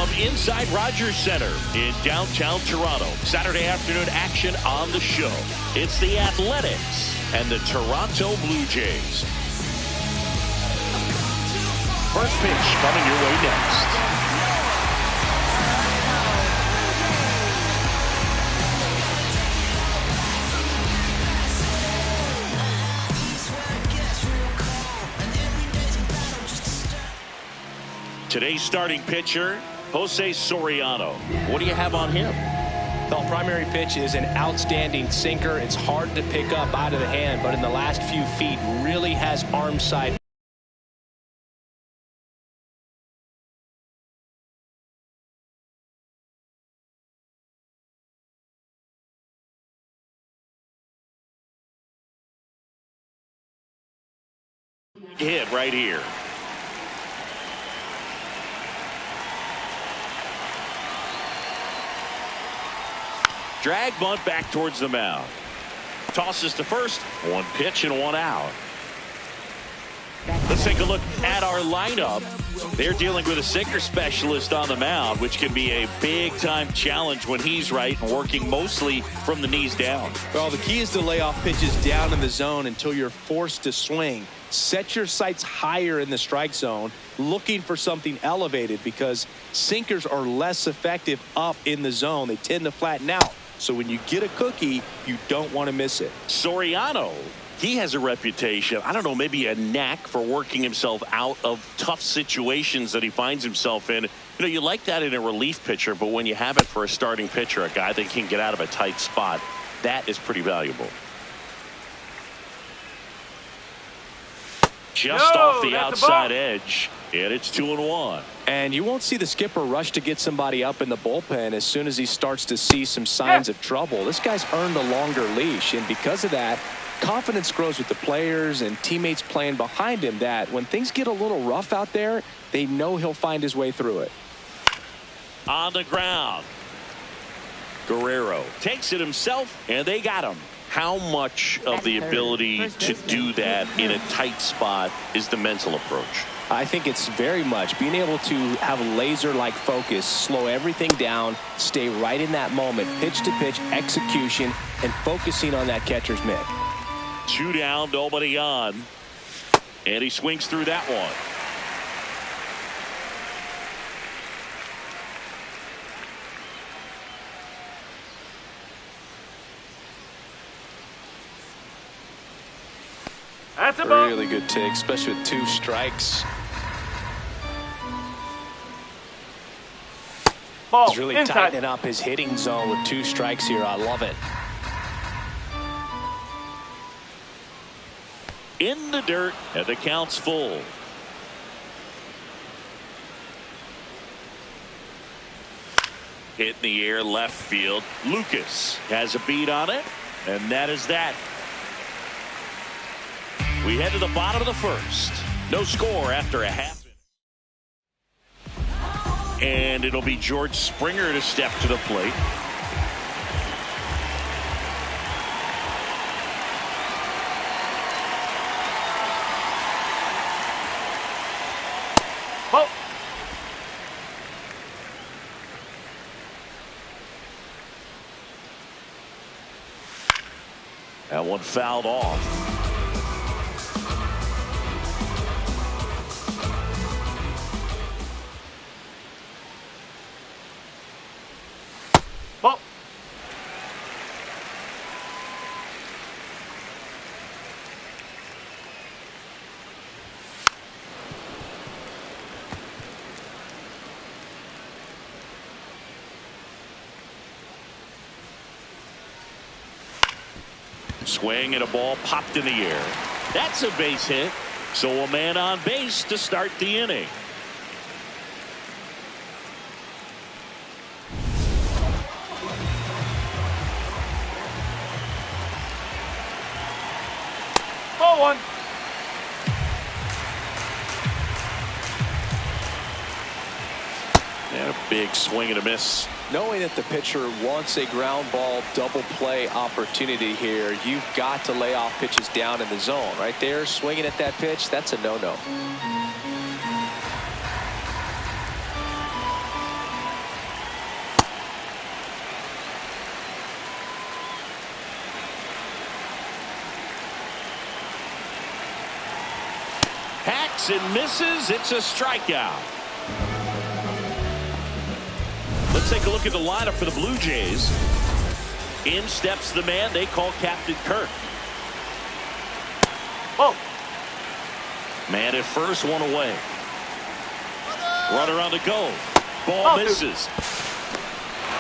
S1: from inside Rogers Center in downtown Toronto. Saturday afternoon action on the show. It's the Athletics and the Toronto Blue Jays. First pitch coming your way next. Today's starting pitcher, Jose Soriano. What do you have on him?
S2: The primary pitch is an outstanding sinker. It's hard to pick up out of the hand, but in the last few feet really has arm side.
S1: Hit right here. Drag bunt back towards the mound. Tosses to first. One pitch and one out. Let's take a look at our lineup. They're dealing with a sinker specialist on the mound, which can be a big-time challenge when he's right and working mostly from the knees down.
S7: Well, the key is to lay off pitches down in the zone until you're forced to swing. Set your sights higher in the strike zone, looking for something elevated, because sinkers are less effective up in the zone. They tend to flatten out. So when you get a cookie, you don't want to miss it.
S1: Soriano, he has a reputation, I don't know, maybe a knack for working himself out of tough situations that he finds himself in. You know, you like that in a relief pitcher, but when you have it for a starting pitcher, a guy that can get out of a tight spot, that is pretty valuable. Just off the outside edge, and it's 2-1.
S2: And you won't see the skipper rush to get somebody up in the bullpen as soon as he starts to see some signs of trouble. This guy's earned a longer leash, and because of that, confidence grows with the players and teammates playing behind him, that when things get a little rough out there, they know he'll find his way through it.
S1: On the ground. Guerrero takes it himself, and they got him. How much of the ability to do that in a tight spot is the mental approach?
S2: I think it's very much being able to have laser-like focus, slow everything down, stay right in that moment, pitch-to-pitch execution, and focusing on that catcher's mitt.
S1: 2 down, nobody on. And he swings through that one.
S4: That's a ball.
S2: Really good take, especially with 2 strikes.
S4: Ball.
S2: He's really
S4: Inside.
S2: tightening up his hitting zone with 2 strikes here. I love it.
S1: In the dirt, and the count's full. Hit in the air, left field. Lucas has a beat on it, and that is that. We head to the bottom of the first. No score after a half. And it'll be George Springer to step to the plate.
S4: Ball.
S1: That one fouled off.
S4: Ball.
S1: Swing and a ball popped in the air. That's a base hit. So a man on base to start the inning.
S4: Ball 1.
S1: And a big swing and a miss.
S2: Knowing that the pitcher wants a ground ball double play opportunity here, you've got to lay off pitches down in the zone. Right there, swinging at that pitch, that's a no-no.
S1: Hacks and misses. It's a strikeout. Let's take a look at the lineup for the Blue Jays. In steps the man they call Captain Kirk.
S4: Oh.
S1: Man at first, one away. Runner on the go. Ball misses.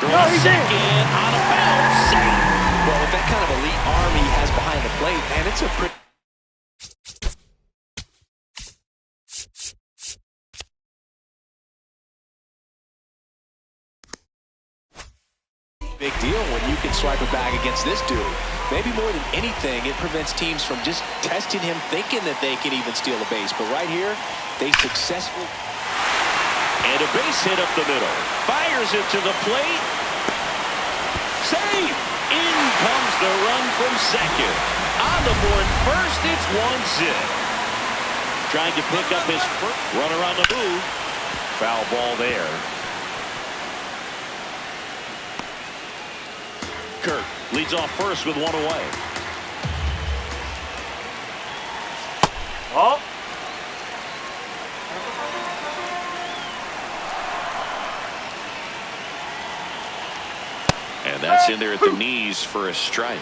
S1: Throwing second, out of bounds. Safe.
S5: Well, with that kind of elite arm he has behind the plate, man, it's a pretty big deal when you can swipe a bag against this dude. Maybe more than anything, it prevents teams from just testing him thinking that they can even steal a base. But right here, they successfully.
S1: And a base hit up the middle. Fires it to the plate. Save! In comes the run from second. On the board first, it's 1-0. Trying to pick up his first. Runner on the move. Foul ball there. Kirk leads off first with one away.
S4: Oh.
S1: And that's in there at the knees for a strike.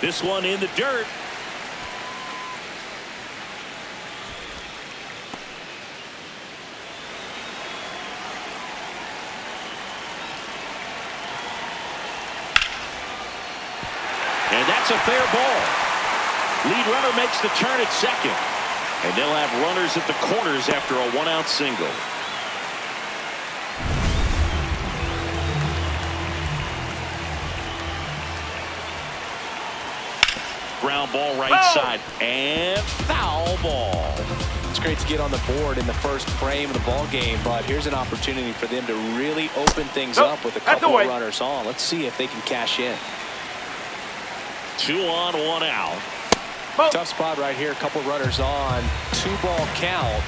S1: This one in the dirt. And that's a fair ball. Lead runner makes the turn at second. And they'll have runners at the corners after a one-out single. Ground ball right side. And foul ball.
S2: It's great to get on the board in the first frame of the ball game, but here's an opportunity for them to really open things up with a couple of runners on. Let's see if they can cash in.
S1: 2 on, 1 out.
S2: Tough spot right here. A couple runners on. 2-ball count.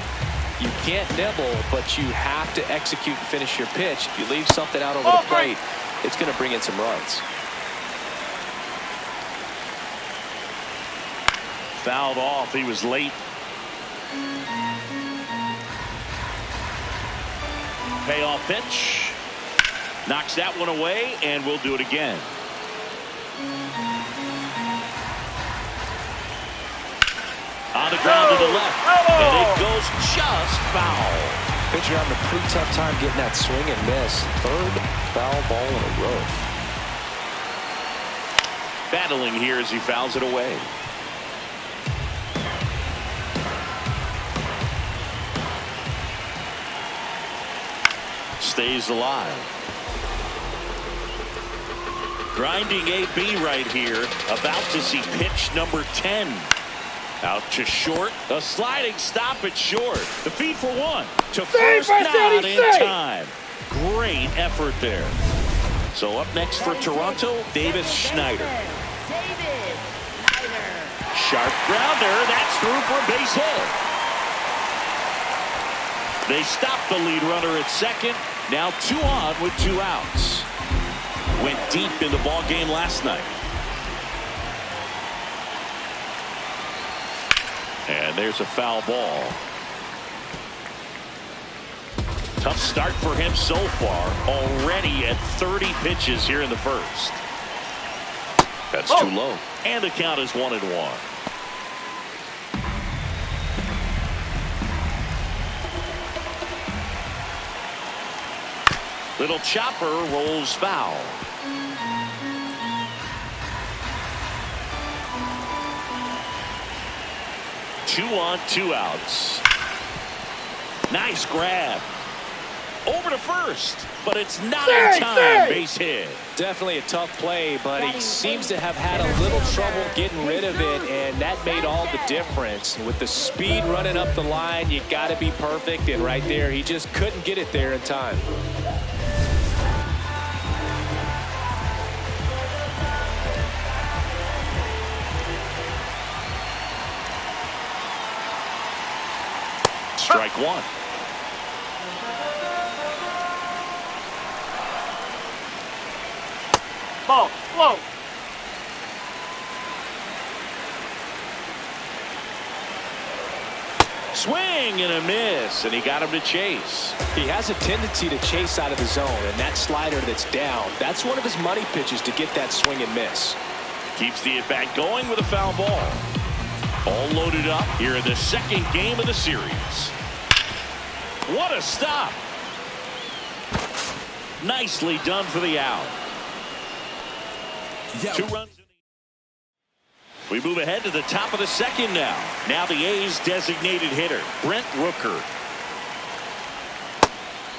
S2: You can't nibble, but you have to execute and finish your pitch. If you leave something out over the plate, it's going to bring in some runs.
S1: Fouled off. He was late. Payoff pitch. Knocks that one away, and we'll do it again. On the ground to the left. And it goes just foul.
S2: Pitcher having a pretty tough time getting that swing and miss. Third foul ball in a row.
S1: Battling here as he fouls it away. Stays alive. Grinding AB right here. About to see pitch number 10. Out to short. A sliding stop at short. The feed for one. To first, not in time. Great effort there. So up next for Toronto, Davis Schneider. Sharp grounder. That's through for a base hit. They stop the lead runner at second. Now 2 on with 2 outs. Went deep in the ball game last night. And there's a foul ball. Tough start for him so far. Already at 30 pitches here in the first. That's too low. And the count is 1-1. Little chopper rolls foul. Two on, 2 outs. Nice grab. Over to first, but it's not in time. Base hit.
S2: Definitely a tough play, but he seems to have had a little trouble getting rid of it, and that made all the difference. With the speed running up the line, you got to be perfect, and right there, he just couldn't get it there in time.
S1: Strike one.
S4: Ball, whoa.
S1: Swing and a miss, and he got him to chase.
S2: He has a tendency to chase out of the zone, and that slider that's down, that's one of his money pitches to get that swing and miss.
S1: Keeps the at-bat going with a foul ball. All loaded up here in the second game of the series. What a stop. Nicely done for the out. 2 runs. We move ahead to the top of the second now. Now the A's designated hitter, Brent Rooker.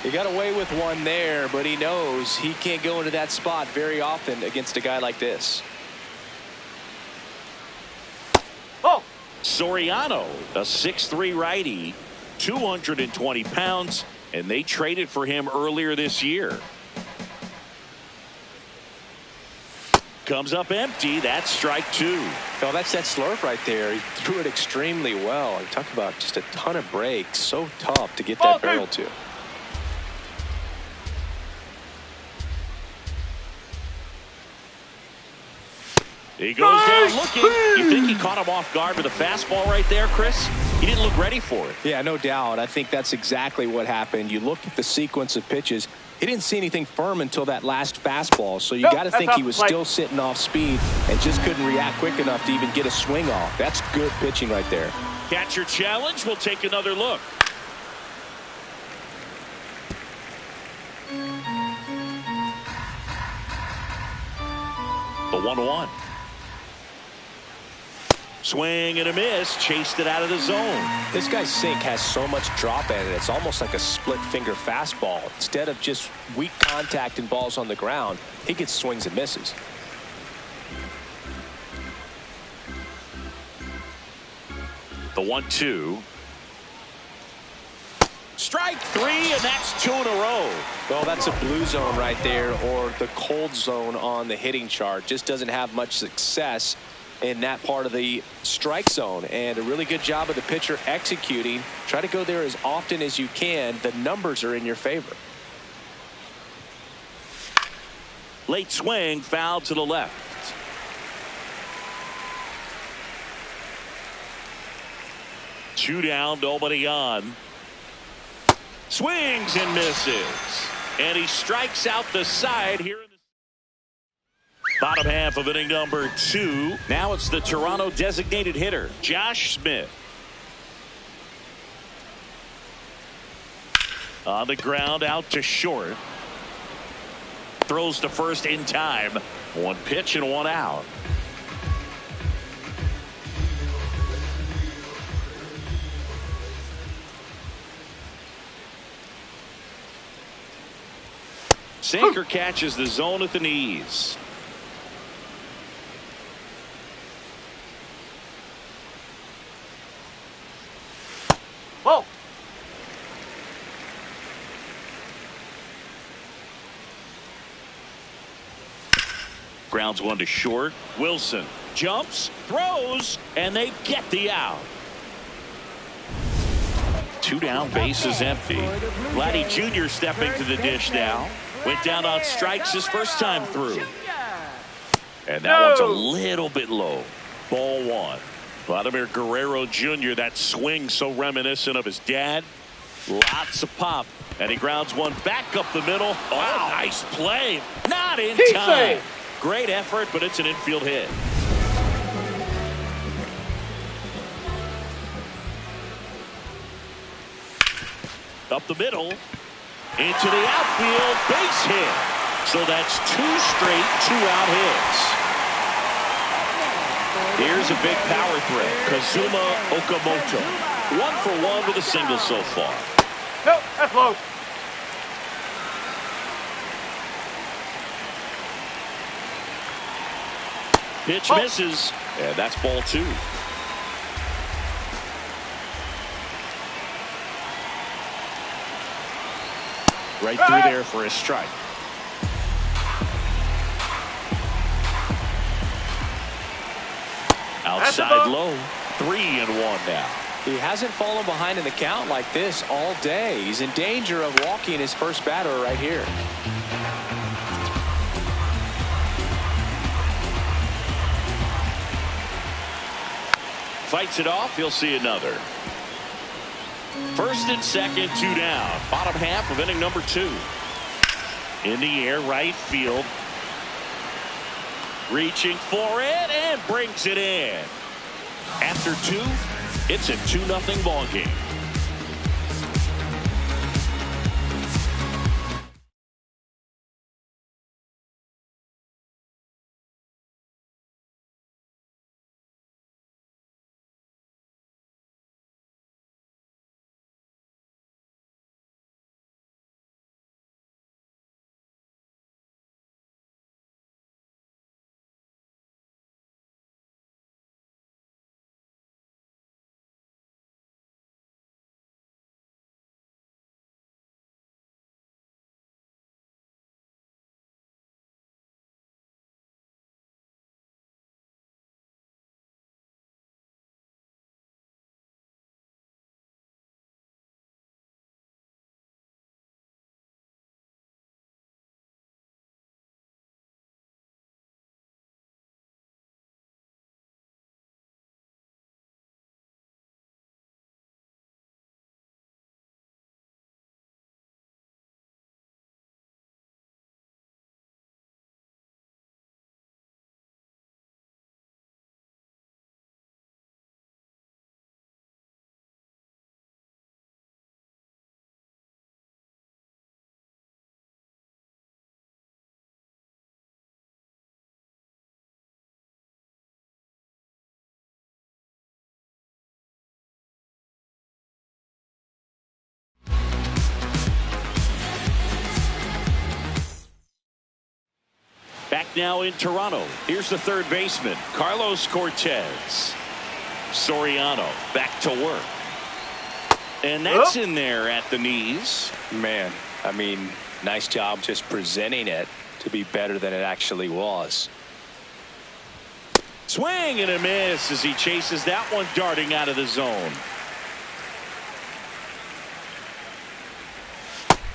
S2: He got away with one there, but he knows he can't go into that spot very often against a guy like this.
S4: Oh!
S1: Soriano, a 6'3" righty, 220 pounds, and they traded for him earlier this year. Comes up empty. That's strike 2.
S2: Oh, that's that slurve right there. He threw it extremely well. I'm talking about just a ton of breaks. So tough to get that barrel to.
S1: He goes down looking. You think he caught him off guard with a fastball right there, Chris? He didn't look ready for it.
S2: Yeah, no doubt. I think that's exactly what happened. You look at the sequence of pitches. He didn't see anything firm until that last fastball, so you got to think he was still sitting off speed and just couldn't react quick enough to even get a swing off. That's good pitching right there.
S1: Catcher challenge. We'll take another look. The 1-1. Swing and a miss. Chased it out of the zone.
S2: This guy's sink has so much drop at it. It's almost like a split finger fastball. Instead of just weak contact and balls on the ground, he gets swings and misses.
S1: The 1-2. Strike 3, and that's 2 in a row.
S2: Well, that's a blue zone right there, or the cold zone on the hitting chart. Just doesn't have much success in that part of the strike zone, and a really good job of the pitcher executing. Try to go there as often as you can. The numbers are in your favor.
S1: Late swing, foul to the left. Two down, nobody on. Swings and misses, and he strikes out the side here in the bottom half of inning number 2. Now it's the Toronto designated hitter, Josh Smith. On the ground, out to short. Throws to first in time. 1 pitch and 1 out. Sinker catches the zone at the knees.
S4: Whoa!
S1: Grounds 1 to short. Wilson jumps, throws, and they get the out. 2 down, base is empty. Vladdy Jr. stepping to the dish now. Went down on strikes his first time through. And that one's a little bit low. Ball 1. Vladimir Guerrero Jr., that swing so reminiscent of his dad. Lots of pop. And he grounds 1 back up the middle. Oh, nice play. Not in time. Great effort, but it's an infield hit. Up the middle, into the outfield, base hit. So that's 2 straight 2-out hits. Here's a big power threat, Kazuma Okamoto. 1 for 1 with a single so far.
S4: Nope, that's low.
S1: Pitch misses, and that's ball 2. Right through there for a strike. Outside low. 3-1 now.
S2: He hasn't fallen behind in the count like this all day. He's in danger of walking his first batter right here.
S1: Fights it off. He'll see another. First and second, 2 down. Bottom half of inning number 2. In the air, right field. Reaching for it and brings it in. After 2, it's a 2-0 ball game. Back now in Toronto. Here's the third baseman, Carlos Cortez. Soriano back to work. And that's in there at the knees.
S5: Man, I mean, nice job just presenting it to be better than it actually was.
S1: Swing and a miss as he chases that one darting out of the zone.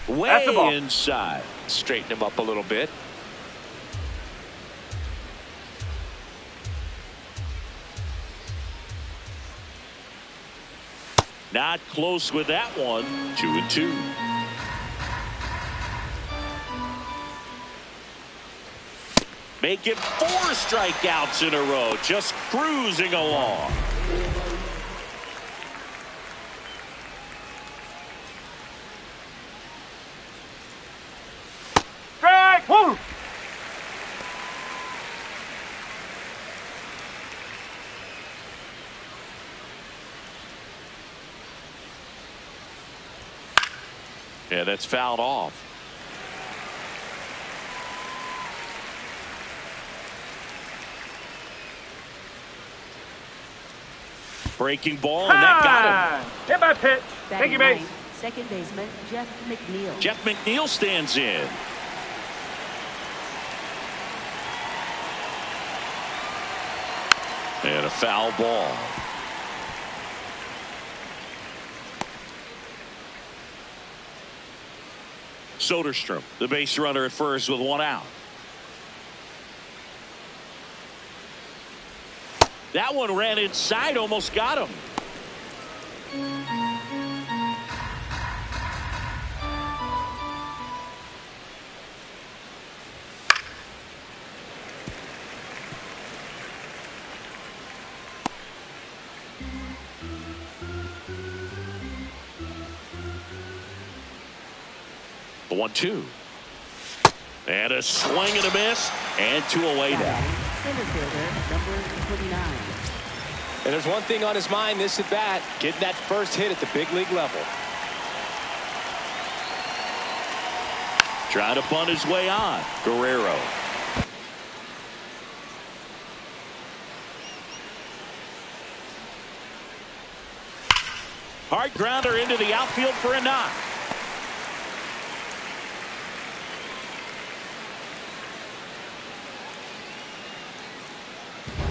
S1: Way inside.
S5: Straighten him up a little bit.
S1: Not close with that one. 2-2. Making 4 strikeouts in a row. Just cruising along.
S4: Strike! Woo!
S1: Yeah, that's fouled off. Breaking ball, and that got him.
S4: Hit by pitch. Thank you, base.
S3: Second baseman, Jeff McNeil.
S1: Jeff McNeil stands in. And a foul ball. Soderstrom, the base runner at first with 1 out. That one ran inside, almost got him. The 1-2. And a swing and a miss, and 2 away now.
S3: Center fielder, number 29.
S2: And there's one thing on his mind this at bat, getting that first hit at the big league level.
S1: Trying to bunt his way on. Guerrero. Hard grounder into the outfield for a knock.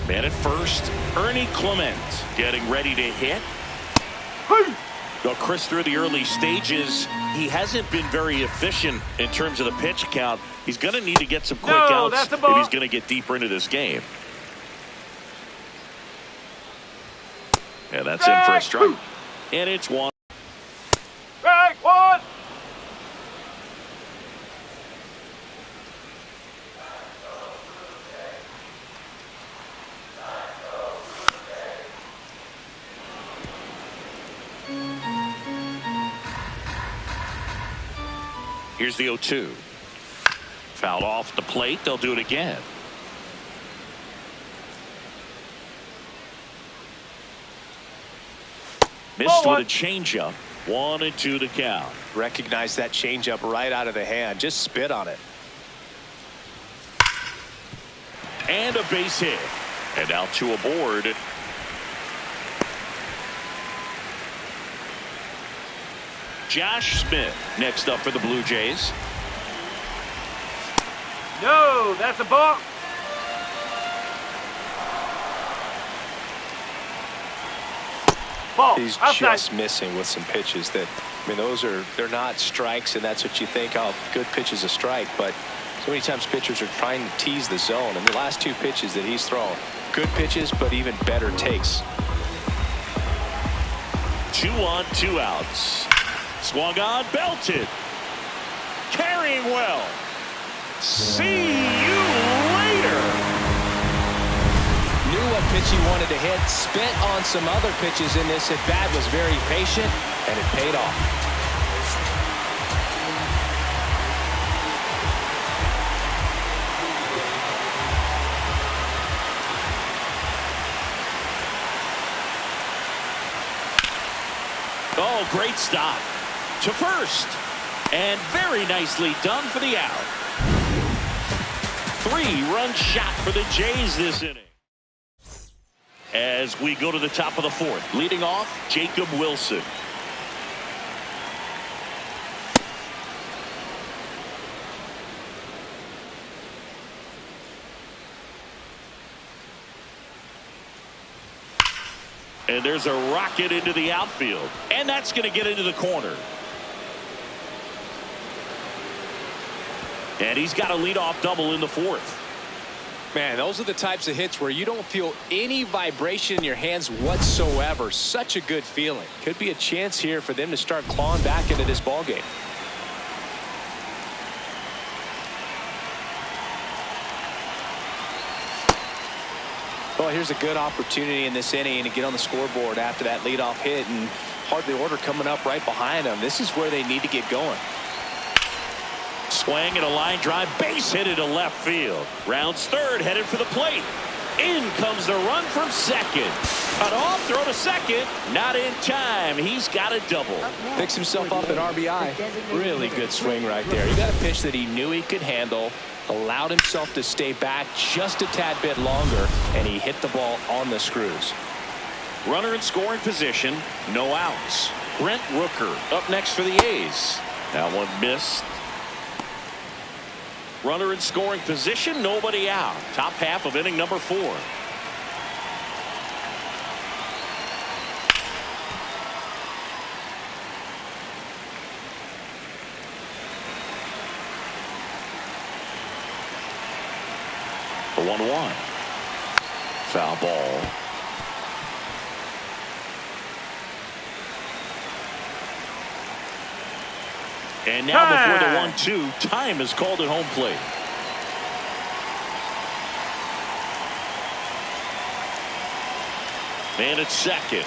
S1: Man at first, Ernie Clement getting ready to hit. Well, Chris, through the early stages, he hasn't been very efficient in terms of the pitch count. He's going to need to get some quick outs if he's going to get deeper into this game. And that's in for a strike. And it's 1. Here's the 0-2. Fouled off the plate. They'll do it again. Missed with a changeup. 1-2 to count.
S2: Recognize that changeup right out of the hand. Just spit on it.
S1: And a base hit. And now 2 aboard. Josh Smith next up for the Blue Jays.
S4: No, that's a ball. Ball.
S2: He's
S4: Outside.
S2: just missing with some pitches that, I mean, they're not strikes, and that's what you think, oh, good pitch is a strike. But so many times pitchers are trying to tease the zone. And the last 2 pitches that he's thrown, good pitches, but even better takes.
S1: 2 on, 2 outs. Swung on, belted. Carrying well. See you later.
S2: Knew what pitch he wanted to hit. Spent on some other pitches in this at bat. Was very patient, and it paid off.
S1: Oh, great stop to first, and very nicely done for the out. 3-run shot for the Jays this inning. As we go to the top of the 4th, leading off, Jacob Wilson. And there's a rocket into the outfield. And that's going to get into the corner. And he's got a leadoff double in the 4th.
S2: Man, those are the types of hits where you don't feel any vibration in your hands whatsoever. Such a good feeling. Could be a chance here for them to start clawing back into this ballgame. Well, here's a good opportunity in this inning to get on the scoreboard after that leadoff hit, and hardly order coming up right behind them. This is where they need to get going.
S1: Swing and a line drive, base hit into left field. Rounds third, headed for the plate. In comes the run from second. Cut off, throw to second. Not in time. He's got a double.
S2: Picks himself up at RBI. Really good swing right there. He got a pitch that he knew he could handle, allowed himself to stay back just a tad bit longer, and he hit the ball on the screws.
S1: Runner in scoring position, no outs. Brent Rooker up next for the A's. That one missed. Runner in scoring position, nobody out. Top half of inning number 4. The 1-1. Foul ball. And now before the 1-2, time is called at home plate. And it's second.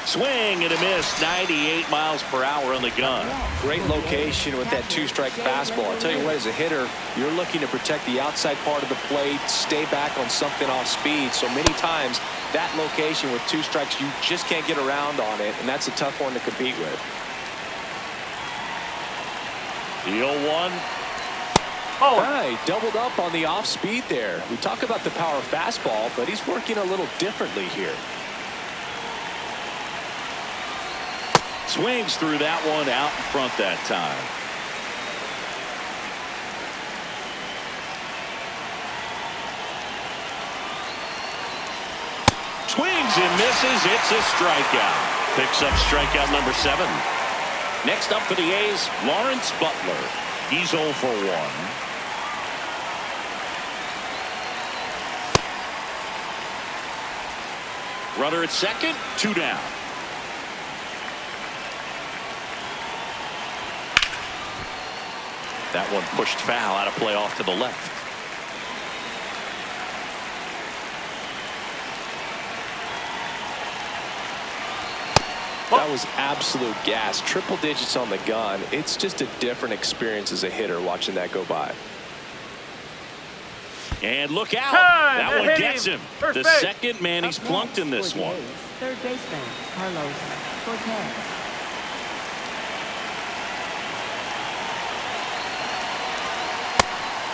S1: Swing and a miss. 98 miles per hour on the gun.
S2: Great location with that 2-strike fastball. I'll tell you what, as a hitter, you're looking to protect the outside part of the plate, stay back on something off speed. So many times, that location with 2 strikes, you just can't get around on it, and that's a tough one to compete with.
S1: The 0-1.
S2: He doubled up on the off speed there. We talk about the power fastball, but he's working a little differently here.
S1: Swings through that one out in front that time. Swings and misses. It's a strikeout. Picks up strikeout number 7. Next up for the A's, Lawrence Butler. He's 0 for 1. Runner at second, 2 down. That one pushed foul, out of play off to the left.
S5: That was absolute gas. Triple digits on the gun. It's just a different experience as a hitter watching that go by.
S1: And look out.
S4: Time
S1: That
S4: to
S1: one
S4: hit
S1: gets
S4: him.
S1: him.
S4: First
S1: The
S4: base.
S1: second man he's
S3: Up
S1: plunked in
S3: next
S1: this
S3: for the
S1: one.
S3: A's, third baseman, Carlos Cortez.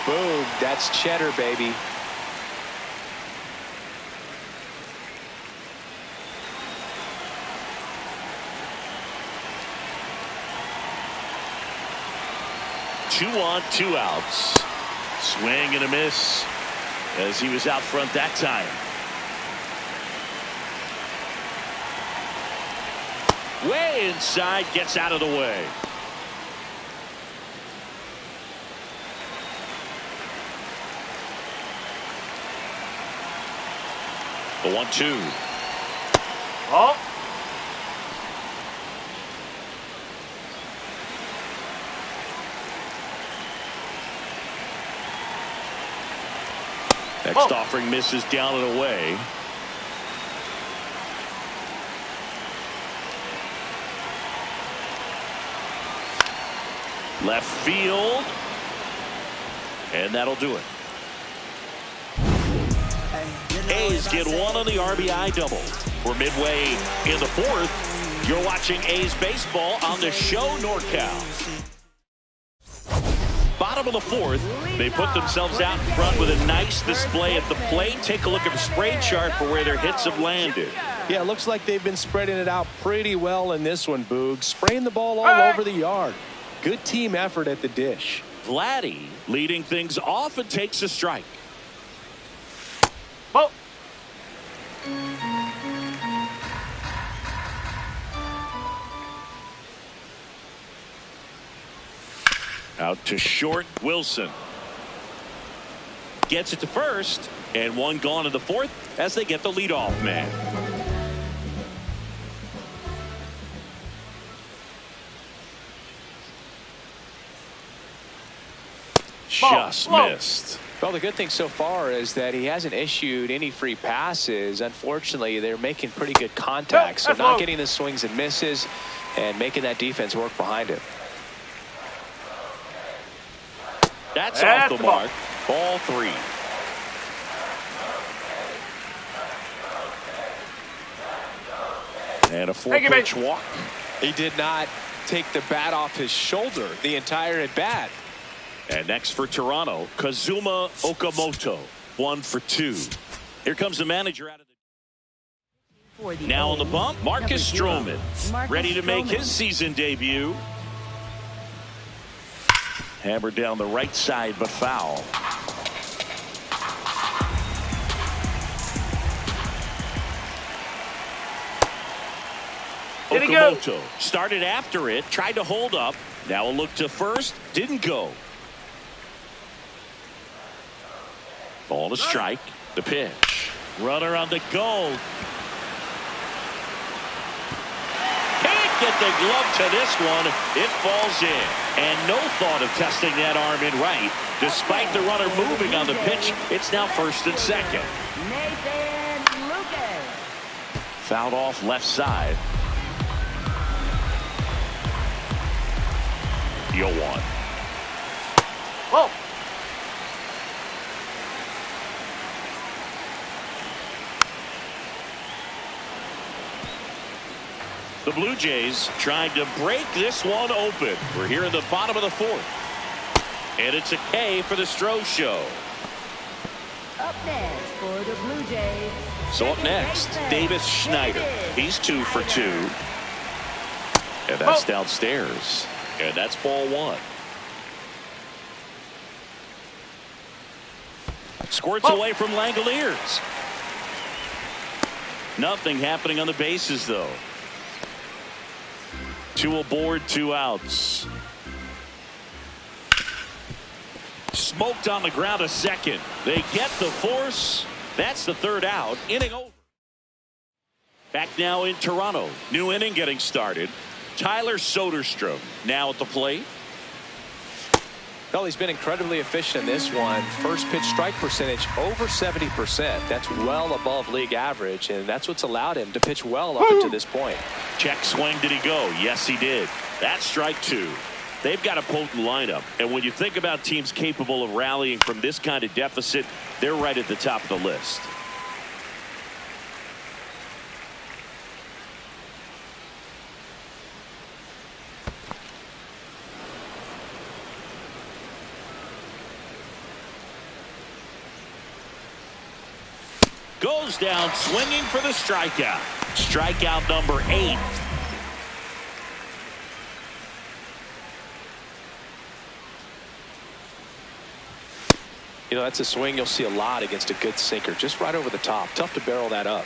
S5: Boom. That's cheddar, baby.
S1: Two on, two outs. Swing and a miss as he was out front that time. Way inside, gets out of the way. The 1-2.
S4: Ball.
S1: Next offering misses down and away. Left field. And that'll do it. A's get one on the RBI double. We're midway in the fourth. You're watching A's baseball on the show NorCal. Bottom of the fourth, they put themselves out in front with a nice display at the plate. Take a look at the spray chart for where their hits have landed.
S7: Yeah, it looks like they've been spreading it out pretty well in this one, Boog. Spraying the ball all over the yard. Good team effort at the dish.
S1: Vladdy leading things off and takes a strike.
S4: Ball.
S1: Out to short, Wilson. Gets it to first, and one gone in the fourth as they get the leadoff man. Just missed.
S5: Well, the good thing so far is that he hasn't issued any free passes. Unfortunately, they're making pretty good contact, so not getting the swings and misses and making that defense work behind him.
S1: That's off the mark. Ball three. And a four-pitch walk.
S5: He did not take the bat off his shoulder the entire at bat.
S1: And next for Toronto, Kazuma Okamoto, 1 for 2. Here comes the manager out of the. Now on the bump, Marcus Stroman, ready to make his season debut. Hammered down the right side, but foul. Okamoto started after it, tried to hold up. Now a look to first, didn't go. Ball to strike. The pitch. Runner on the go. Can't get the glove to this one. It falls in. And no thought of testing that arm in right. Despite the runner moving on the pitch, it's now first and second.
S3: Nathan Lucas.
S1: Fouled off left side. 0-1.
S4: Whoa.
S1: The Blue Jays trying to break this one open. We're here in the bottom of the fourth. And it's a K for the Stroh Show.
S3: Up next for the Blue Jays.
S1: So up next, Davis Schneider. He's 2 for 2. And that's downstairs. And that's ball one. Squirts away from Langoliers. Nothing happening on the bases, though. 2 aboard, 2 outs. Smoked on the ground a second. They get the force. That's the third out. Inning over. Back now in Toronto. New inning getting started. Tyler Soderstrom now at the plate.
S5: Well, he's been incredibly efficient in this one. First pitch strike percentage over 70%. That's well above league average, and that's what's allowed him to pitch well up until this point.
S1: Check swing. Did he go? Yes, he did. That's strike two. They've got a potent lineup, and when you think about teams capable of rallying from this kind of deficit, they're right at the top of the list. Goes down swinging for the strikeout. Strikeout number 8.
S5: You know, that's a swing you'll see a lot against a good sinker. Just right over the top. Tough to barrel that up.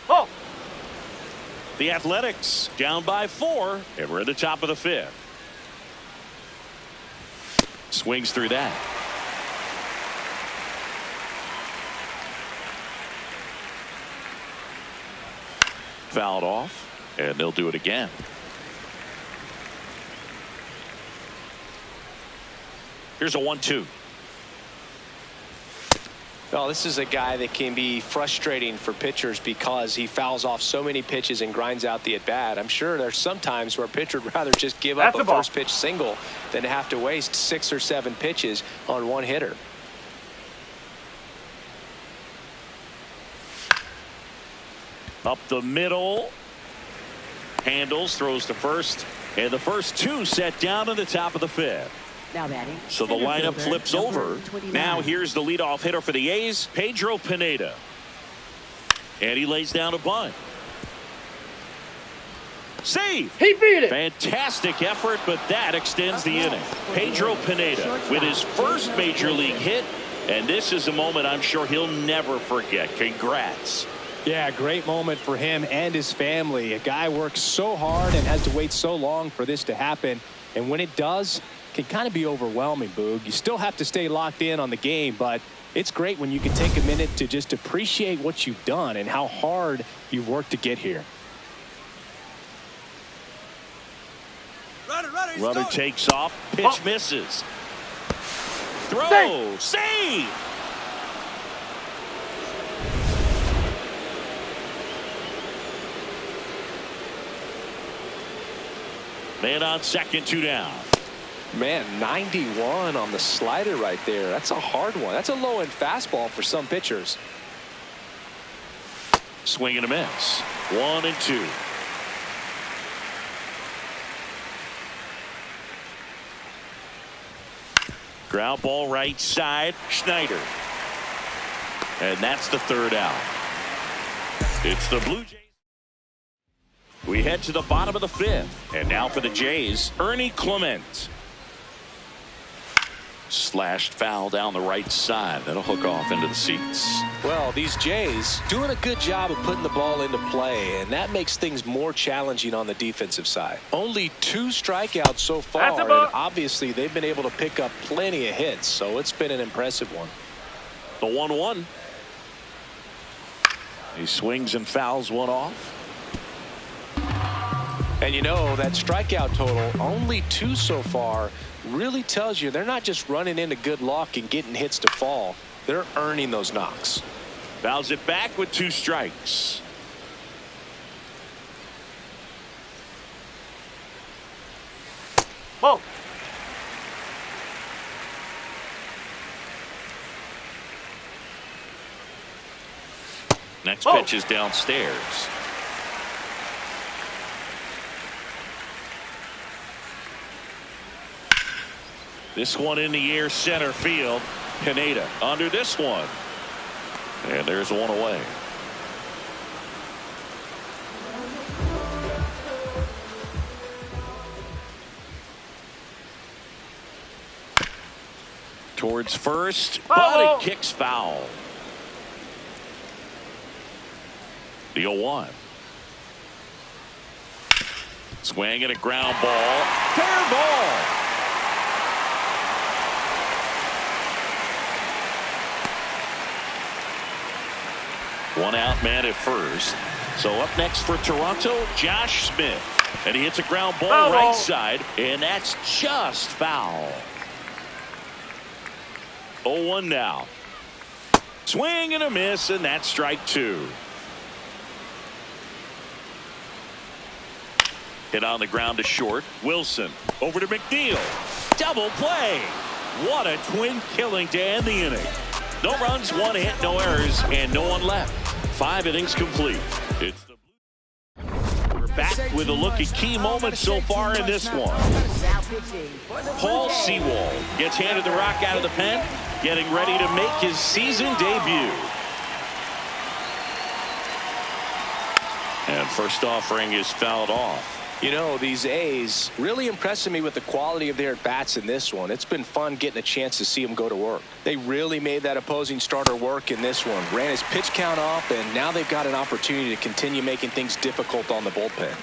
S4: Oh!
S1: The Athletics down by 4, and we're at the top of the 5th. Swings through that. Fouled off, and they'll do it again. Here's a 1-2.
S5: Well, this is a guy that can be frustrating for pitchers because he fouls off so many pitches and grinds out the at-bat. I'm sure there's some times where a pitcher would rather just give up a first pitch single than to have to waste 6 or 7 pitches on one hitter.
S1: Up the middle. Handles, throws to first, and the first 2 set down in the top of the 5th.
S3: Now batting.
S1: So the lineup flips over.
S3: 29.
S1: Now here's the leadoff hitter for the A's, Pedro Pineda. And he lays down a bunt. Save.
S4: He beat it.
S1: Fantastic effort, but that extends the inning. Pedro Pineda with his first major league hit, and this is a moment I'm sure he'll never forget. Congrats.
S2: Yeah, great moment for him and his family. A guy works so hard and has to wait so long for this to happen. And when it does, it can kind of be overwhelming, Boog. You still have to stay locked in on the game, but it's great when you can take a minute to just appreciate what you've done and how hard you've worked to get here.
S1: Runner takes off. Pitch misses. Throw. Save. Man on second, 2 down.
S5: Man, 91 on the slider right there. That's a hard one. That's a low-end fastball for some pitchers.
S1: Swing and a miss. 1-2. Ground ball right side. Schneider. And that's the 3rd out. It's the Blue Jays. We head to the bottom of the 5th. And now for the Jays, Ernie Clement. Slashed foul down the right side. That'll hook off into the seats.
S5: Well, these Jays doing a good job of putting the ball into play, and that makes things more challenging on the defensive side. Only 2 strikeouts so far, and obviously they've been able to pick up plenty of hits, so it's been an impressive one.
S1: The 1-1. He swings and fouls one off.
S5: And you know, that strikeout total, only 2 so far, really tells you they're not just running into good luck and getting hits to fall. They're earning those knocks.
S1: Fouls it back with 2 strikes.
S4: Whoa.
S1: Next pitch is downstairs. This one in the air, center field. Pineda under this one. And there's one away. Towards first, but it kicks foul. The 0-1. Swing and a ground ball. Fair ball. One out, man at first. So up next for Toronto, Josh Smith. And he hits a ground ball right side, and that's just foul. 0-1 now. Swing and a miss, and that's strike two. Hit on the ground to short. Wilson over to McNeil. Double play. What a twin killing to end the inning. No runs, one hit, no errors, and no one left. 5 innings complete. It's the We're back with a look at key moments so far in this one. Paul Sewald gets handed the rock out of the pen, getting ready to make his season debut. And first offering is fouled off.
S5: You know, these A's really impressing me with the quality of their at-bats in this one. It's been fun getting a chance to see them go to work. They really made that opposing starter work in this one. Ran his pitch count up, and now they've got an opportunity to continue making things difficult on the bullpen.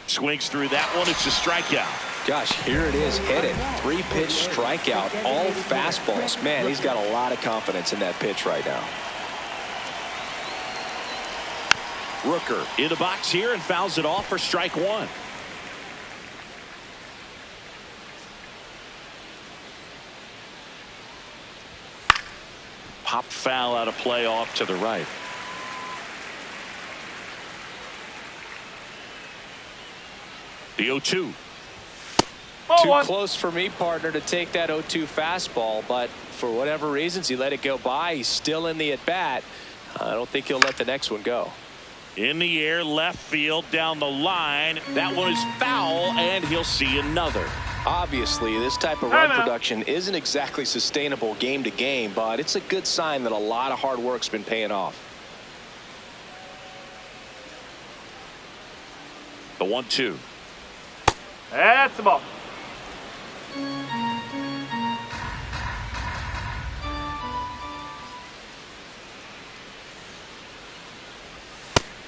S1: Swings through that one. It's a strikeout.
S5: Gosh, here it is, hit it. 3-pitch strikeout, all fastballs. Man, he's got a lot of confidence in that pitch right now.
S1: Rooker in the box here and fouls it off for strike one. Pop foul out of play off to the right. The 0-2.
S5: Too close for me, partner, to take that 0-2 fastball, but for whatever reasons, he let it go by. He's still in the at-bat. I don't think he'll let the next one go.
S1: In the air, left field, down the line. That one is foul, and he'll see another.
S5: Obviously, this type of run production isn't exactly sustainable game to game, but it's a good sign that a lot of hard work's been paying off.
S1: The 1-2.
S4: That's the ball.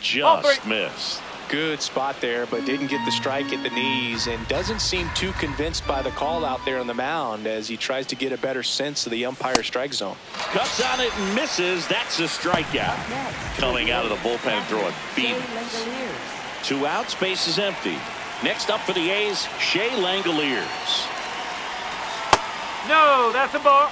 S1: Just missed.
S5: Good spot there, but didn't get the strike at the knees, and doesn't seem too convinced by the call out there on the mound as he tries to get a better sense of the umpire strike zone.
S1: Cuts on it and misses. That's a strikeout. Coming out of the bullpen throwing beatings. 2 outs, base is empty. Next up for the A's, Shea Langoliers.
S4: No, that's a ball.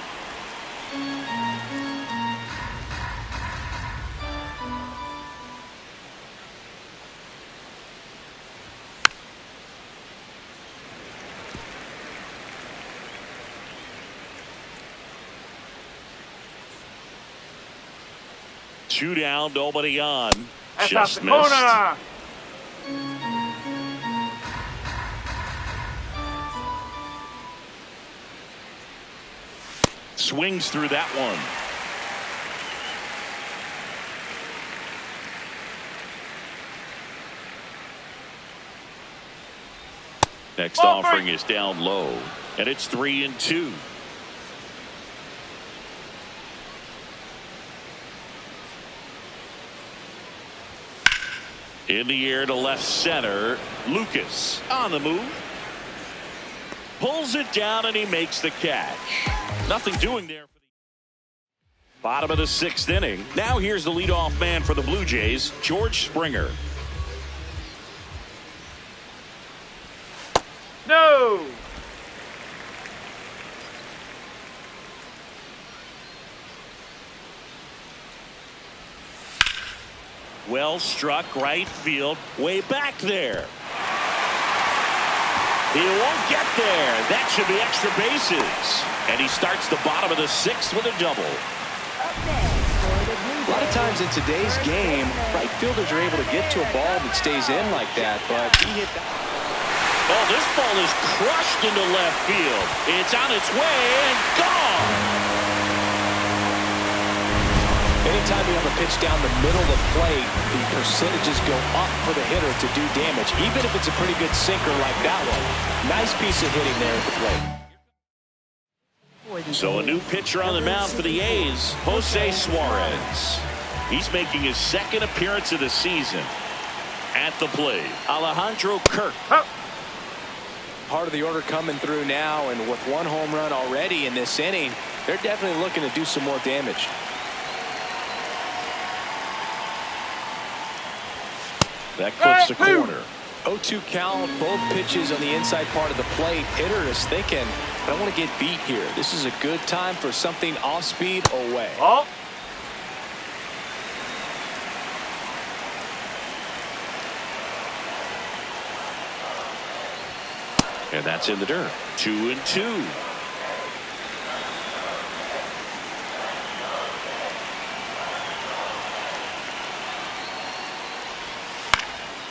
S1: Two down, nobody on.
S4: That's
S1: just
S4: out the
S1: missed.
S4: corner.
S1: Swings through that one. Next offering is down low, and it's 3-2. In the air to left center. Lucas on the move. Pulls it down and he makes the catch. Nothing doing there. Bottom of the 6th inning. Now here's the leadoff man for the Blue Jays, George Springer.
S4: No.
S1: Well struck right field, way back there. He won't get there. That should be extra bases. And he starts the bottom of the 6th with a double.
S5: A lot of times in today's game, right fielders are able to get to a ball that stays in like that, but he hit that.
S1: Oh, this ball is crushed into left field. It's on its way and gone.
S5: Anytime you have a pitch down the middle of the plate, the percentages go up for the hitter to do damage, even if it's a pretty good sinker like that one. Nice piece of hitting there at the plate.
S1: So a new pitcher on the mound for the A's, Jose Suarez. He's making his 2nd appearance of the season. At the plate, Alejandro Kirk.
S5: Part of the order coming through now, and with 1 home run already in this inning, they're definitely looking to do some more damage.
S1: That clips the corner.
S5: 0-2 count, both pitches on the inside part of the plate. Hitter is thinking, I don't want to get beat here. This is a good time for something off speed away.
S4: Oh.
S1: And that's in the dirt. 2-2.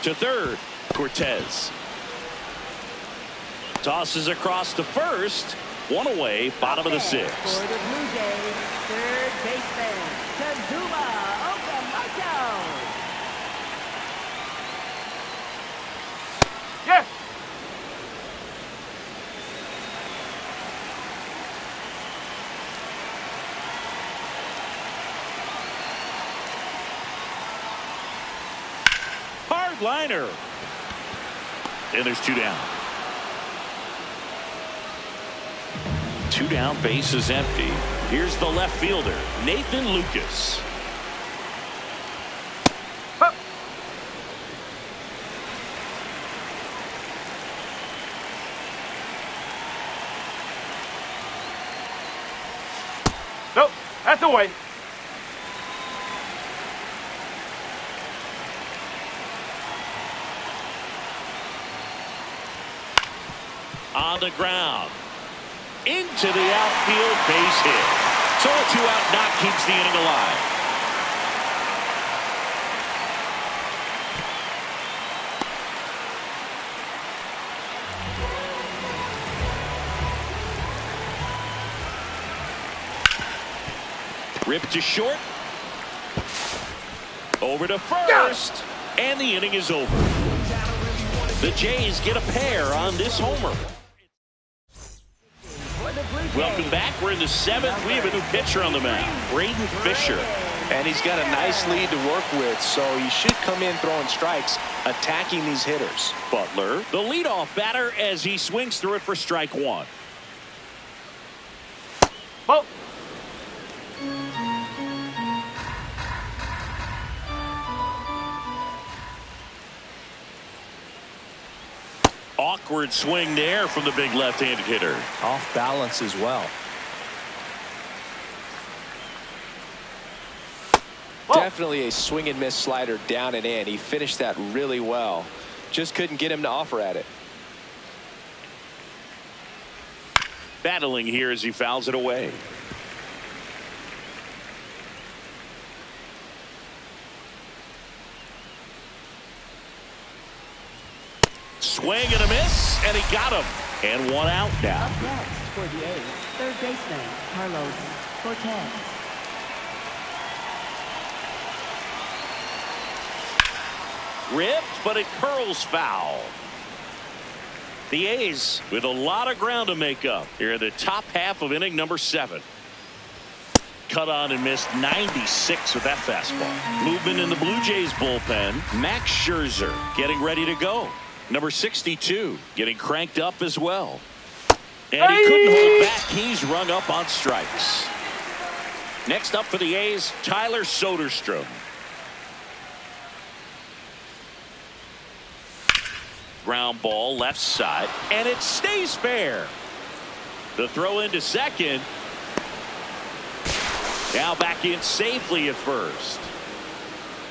S1: To third, Cortez. Tosses across to first. One away, bottom of the sixth.
S3: For the Blue Jays, third baseman, Kazuma Okamoto.
S4: Yes.
S1: Hard liner. And there's 2 down. 2 down, base is empty. Here's the left fielder, Nathan Lucas.
S4: Hup. Nope, that's away.
S1: On the ground. Into the outfield, base hit. So a 2-out knock keeps the inning alive. Ripped to short. Over to first. And the inning is over. The Jays get a pair on this homer. Welcome back. We're in the 7th. We have a new pitcher on the mound, Braden Fisher.
S5: And he's got a nice lead to work with, so he should come in throwing strikes, attacking these hitters.
S1: Butler, the leadoff batter, as he swings through it for strike 1.
S4: Ball.
S1: Awkward swing there from the big left-handed hitter.
S5: Off balance as well.
S4: Whoa.
S5: Definitely a swing and miss slider down and in. He finished that really well. Just couldn't get him to offer at it.
S1: Battling here as he fouls it away. Swing and a miss, and he got him. And 1 out now.
S3: Up next for the A's, third baseman, Carlos Cortez.
S1: Ripped, but it curls foul. The A's with a lot of ground to make up here in the top half of inning number 7. Cut on and missed 96 with that fastball. Movement in the Blue Jays bullpen. Max Scherzer getting ready to go. Number 62 getting cranked up as well. And he couldn't hold back. He's rung up on strikes. Next up for the A's, Tyler Soderstrom. Ground ball left side, and it stays fair. The throw into second. Now back in safely at first.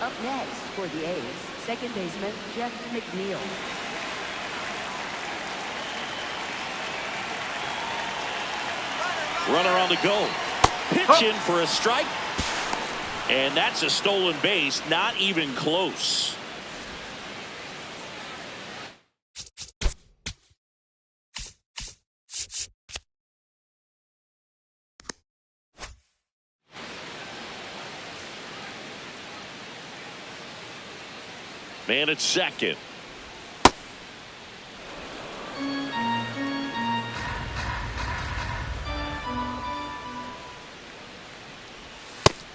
S3: Up next for the A's, second baseman, Jeff McNeil.
S1: Runner on the go. Pitching for a strike. And that's a stolen base, not even close. Man at second.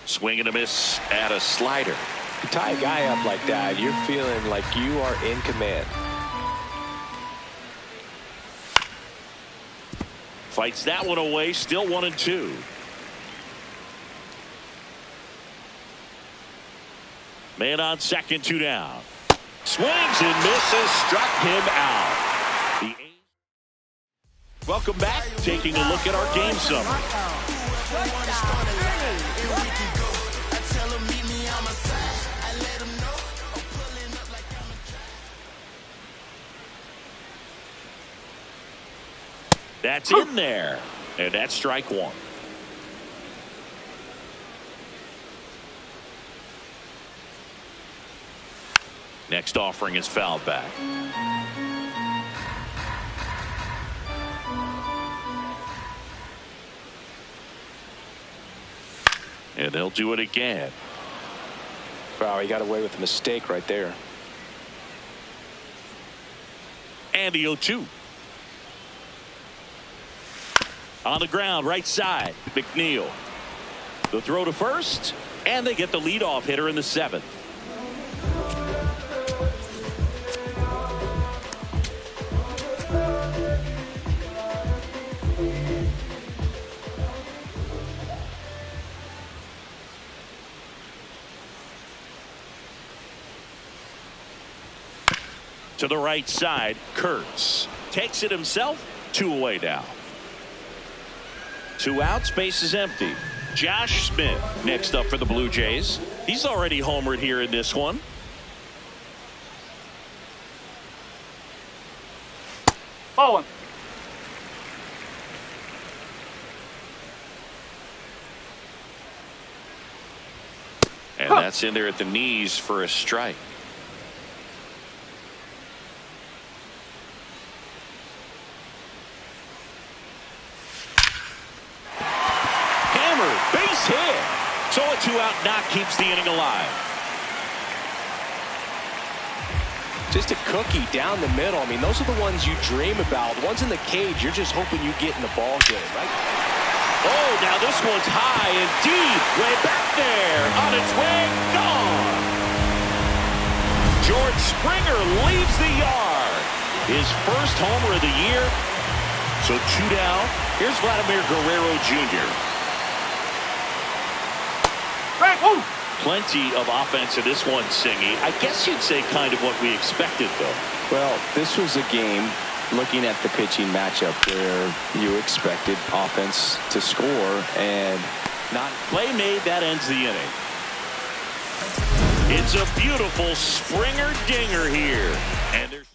S1: Swing and a miss at a slider.
S5: You tie a guy up like that, you're feeling like you are in command.
S1: Fights that one away, still 1-2. Man on second, 2 down. Swings and misses, struck him out. The Welcome back. Taking a look at our game summary. That's in there, and that's strike one. Next offering is fouled back. And they'll do it again.
S5: Wow, he got away with a mistake right there.
S1: And the 0-2. On the ground, right side, McNeil. The throw to first, and they get the leadoff hitter in the 7th. To the right side, Kurtz takes it himself. 2 away now. 2 outs, base is empty. Josh Smith next up for the Blue Jays. He's already homered here in this one.
S4: Bowling.
S1: And that's in there at the knees for a strike. Base hit. So a 2-out knock keeps the inning alive.
S5: Just a cookie down the middle. I mean, those are the ones you dream about. The ones in the cage, you're just hoping you get in the ball game, right?
S1: Oh, now this one's high and deep. Way back there. On its way, gone. George Springer leaves the yard. His first homer of the year. So 2 down. Here's Vladimir Guerrero Jr. Plenty of offense in this one, Singy. I guess you'd say kind of what we expected, though.
S2: Well, this was a game, looking at the pitching matchup, where you expected offense to score and not.
S1: Play made, that ends the inning. It's a beautiful Springer dinger here. And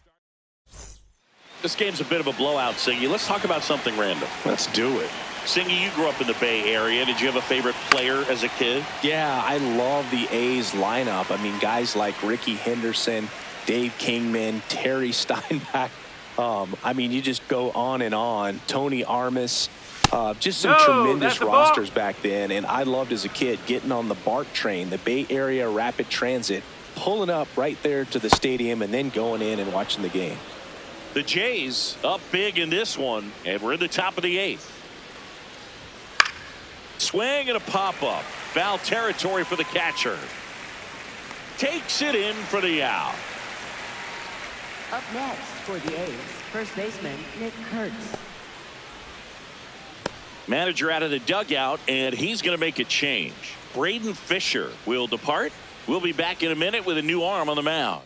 S1: this game's a bit of a blowout, Singy. Let's talk about something random.
S2: Let's do it.
S1: Singy, you grew up in the Bay Area. Did you have a favorite player as a kid?
S2: Yeah, I love the A's lineup. I mean, guys like Ricky Henderson, Dave Kingman, Terry Steinbach. I mean, you just go on and on. Tony Armas. Just some tremendous rosters back then. And I loved as a kid getting on the BART train, the Bay Area Rapid Transit, pulling up right there to the stadium and then going in and watching the game.
S1: The Jays up big in this one, and we're in the top of the 8th. Swing and a pop-up. Foul territory for the catcher. Takes it in for the out.
S3: Up next for the A's, first baseman Nick Kurtz.
S1: Manager out of the dugout, and he's going to make a change. Braden Fisher will depart. We'll be back in a minute with a new arm on the mound.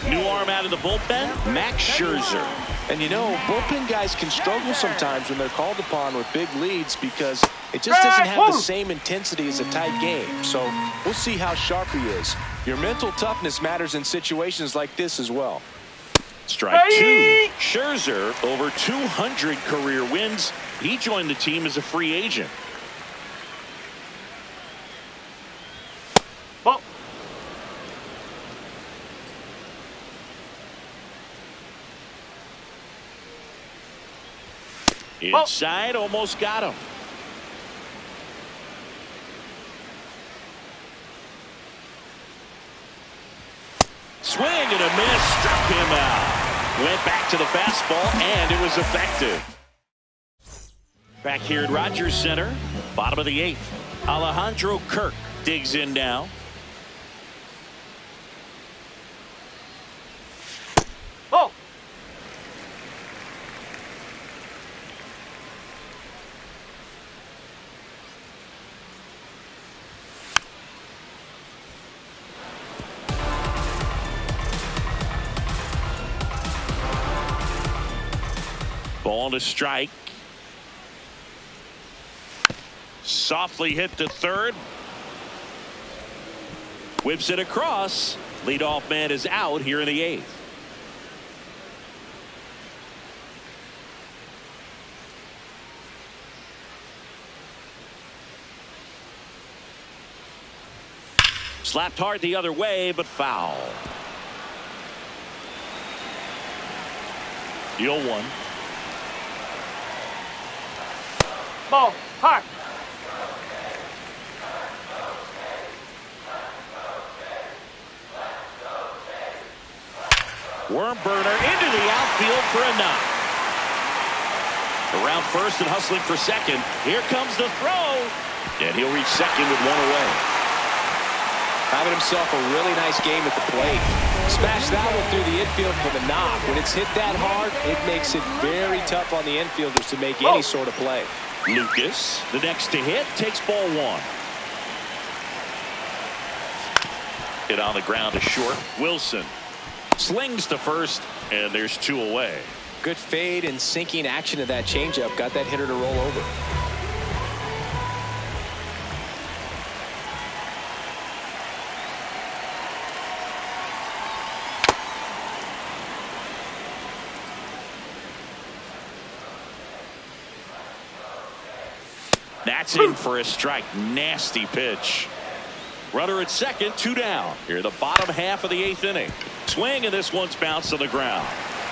S1: New arm out of the bullpen, Max Scherzer.
S5: And you know, bullpen guys can struggle sometimes when they're called upon with big leads because it just doesn't have the same intensity as a tight game. So we'll see how sharp he is. Your mental toughness matters in situations like this as well.
S1: Strike 2. Scherzer, over 200 career wins. He joined the team as a free agent.
S4: Well.
S1: Inside, almost got him. Swing and a miss, struck him out. Went back to the fastball, and it was effective. Back here at Rogers Center, bottom of the 8th. Alejandro Kirk digs in now.
S4: Oh.
S1: Ball to strike. Softly hit to third. Whips it across. Leadoff man is out here in the 8th. Slapped hard the other way, but foul. Deal 1.
S4: Ball. Hard.
S1: Worm burner into the outfield for a knock. Around first and hustling for second. Here comes the throw. And he'll reach second with 1 away.
S5: Having himself a really nice game at the plate. Smash that one through the infield for the knock. When it's hit that hard, it makes it very tough on the infielders to make any sort of play.
S1: Lucas, the next to hit, takes ball 1. Hit on the ground to short. Wilson slings to first, and there's 2 away.
S5: Good fade and sinking action of that changeup got that hitter to roll over.
S1: That's in for a strike. Nasty pitch. Runner at second, 2 down. Here the bottom half of the 8th inning. Swing, and this one's bounced to the ground.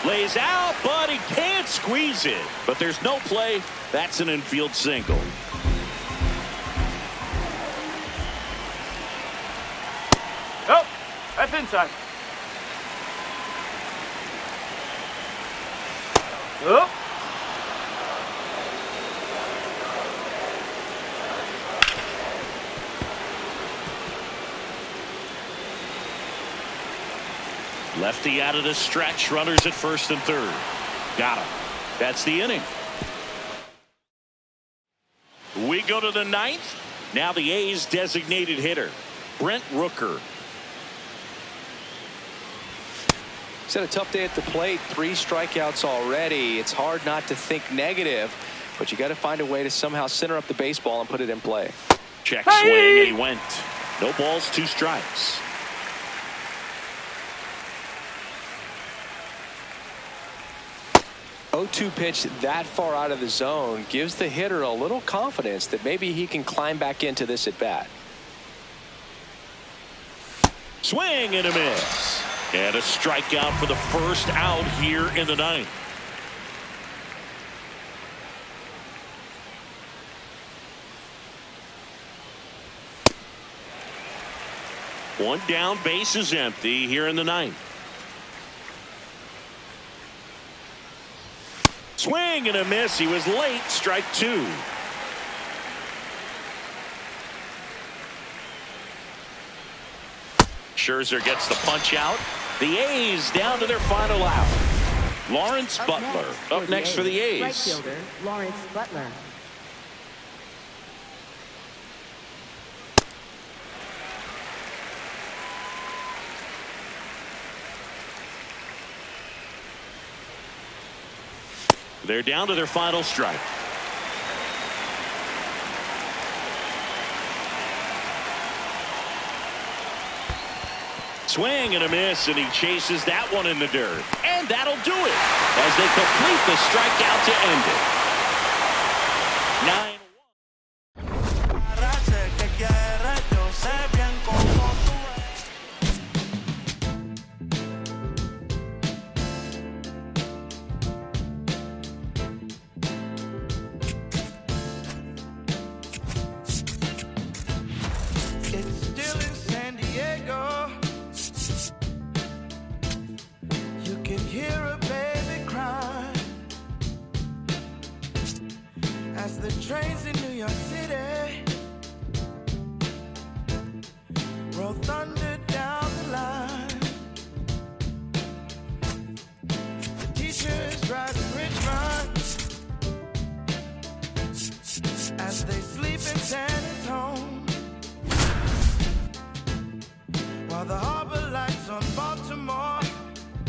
S1: Lays out, but he can't squeeze it. But there's no play. That's an infield single.
S4: Oh, that's inside. Oh.
S1: Lefty out of the stretch. Runners at first and third. Got him. That's the inning. We go to the 9th. Now the A's designated hitter, Brent Rooker.
S5: He's had a tough day at the plate. 3 strikeouts already. It's hard not to think negative, but you got to find a way to somehow center up the baseball and put it in play.
S1: Check swing, and he went. No balls, 2 strikes.
S5: Oh-2 pitch that far out of the zone gives the hitter a little confidence that maybe he can climb back into this at bat.
S1: Swing and a miss. And a strikeout for the first out here in the 9th. One down, base is empty here in the 9th. Swing and a miss. He was late. Strike 2. Scherzer gets the punch out. The A's down to their final out. Lawrence Butler up next for the A's.
S3: Right fielder Lawrence Butler.
S1: They're down to their final strike. Swing and a miss, and he chases that one in the dirt. And that'll do it as they complete the strikeout to end it. 9-1.
S6: Trains in New York City roll thunder down the line. The teachers rise in Richmond as they sleep in San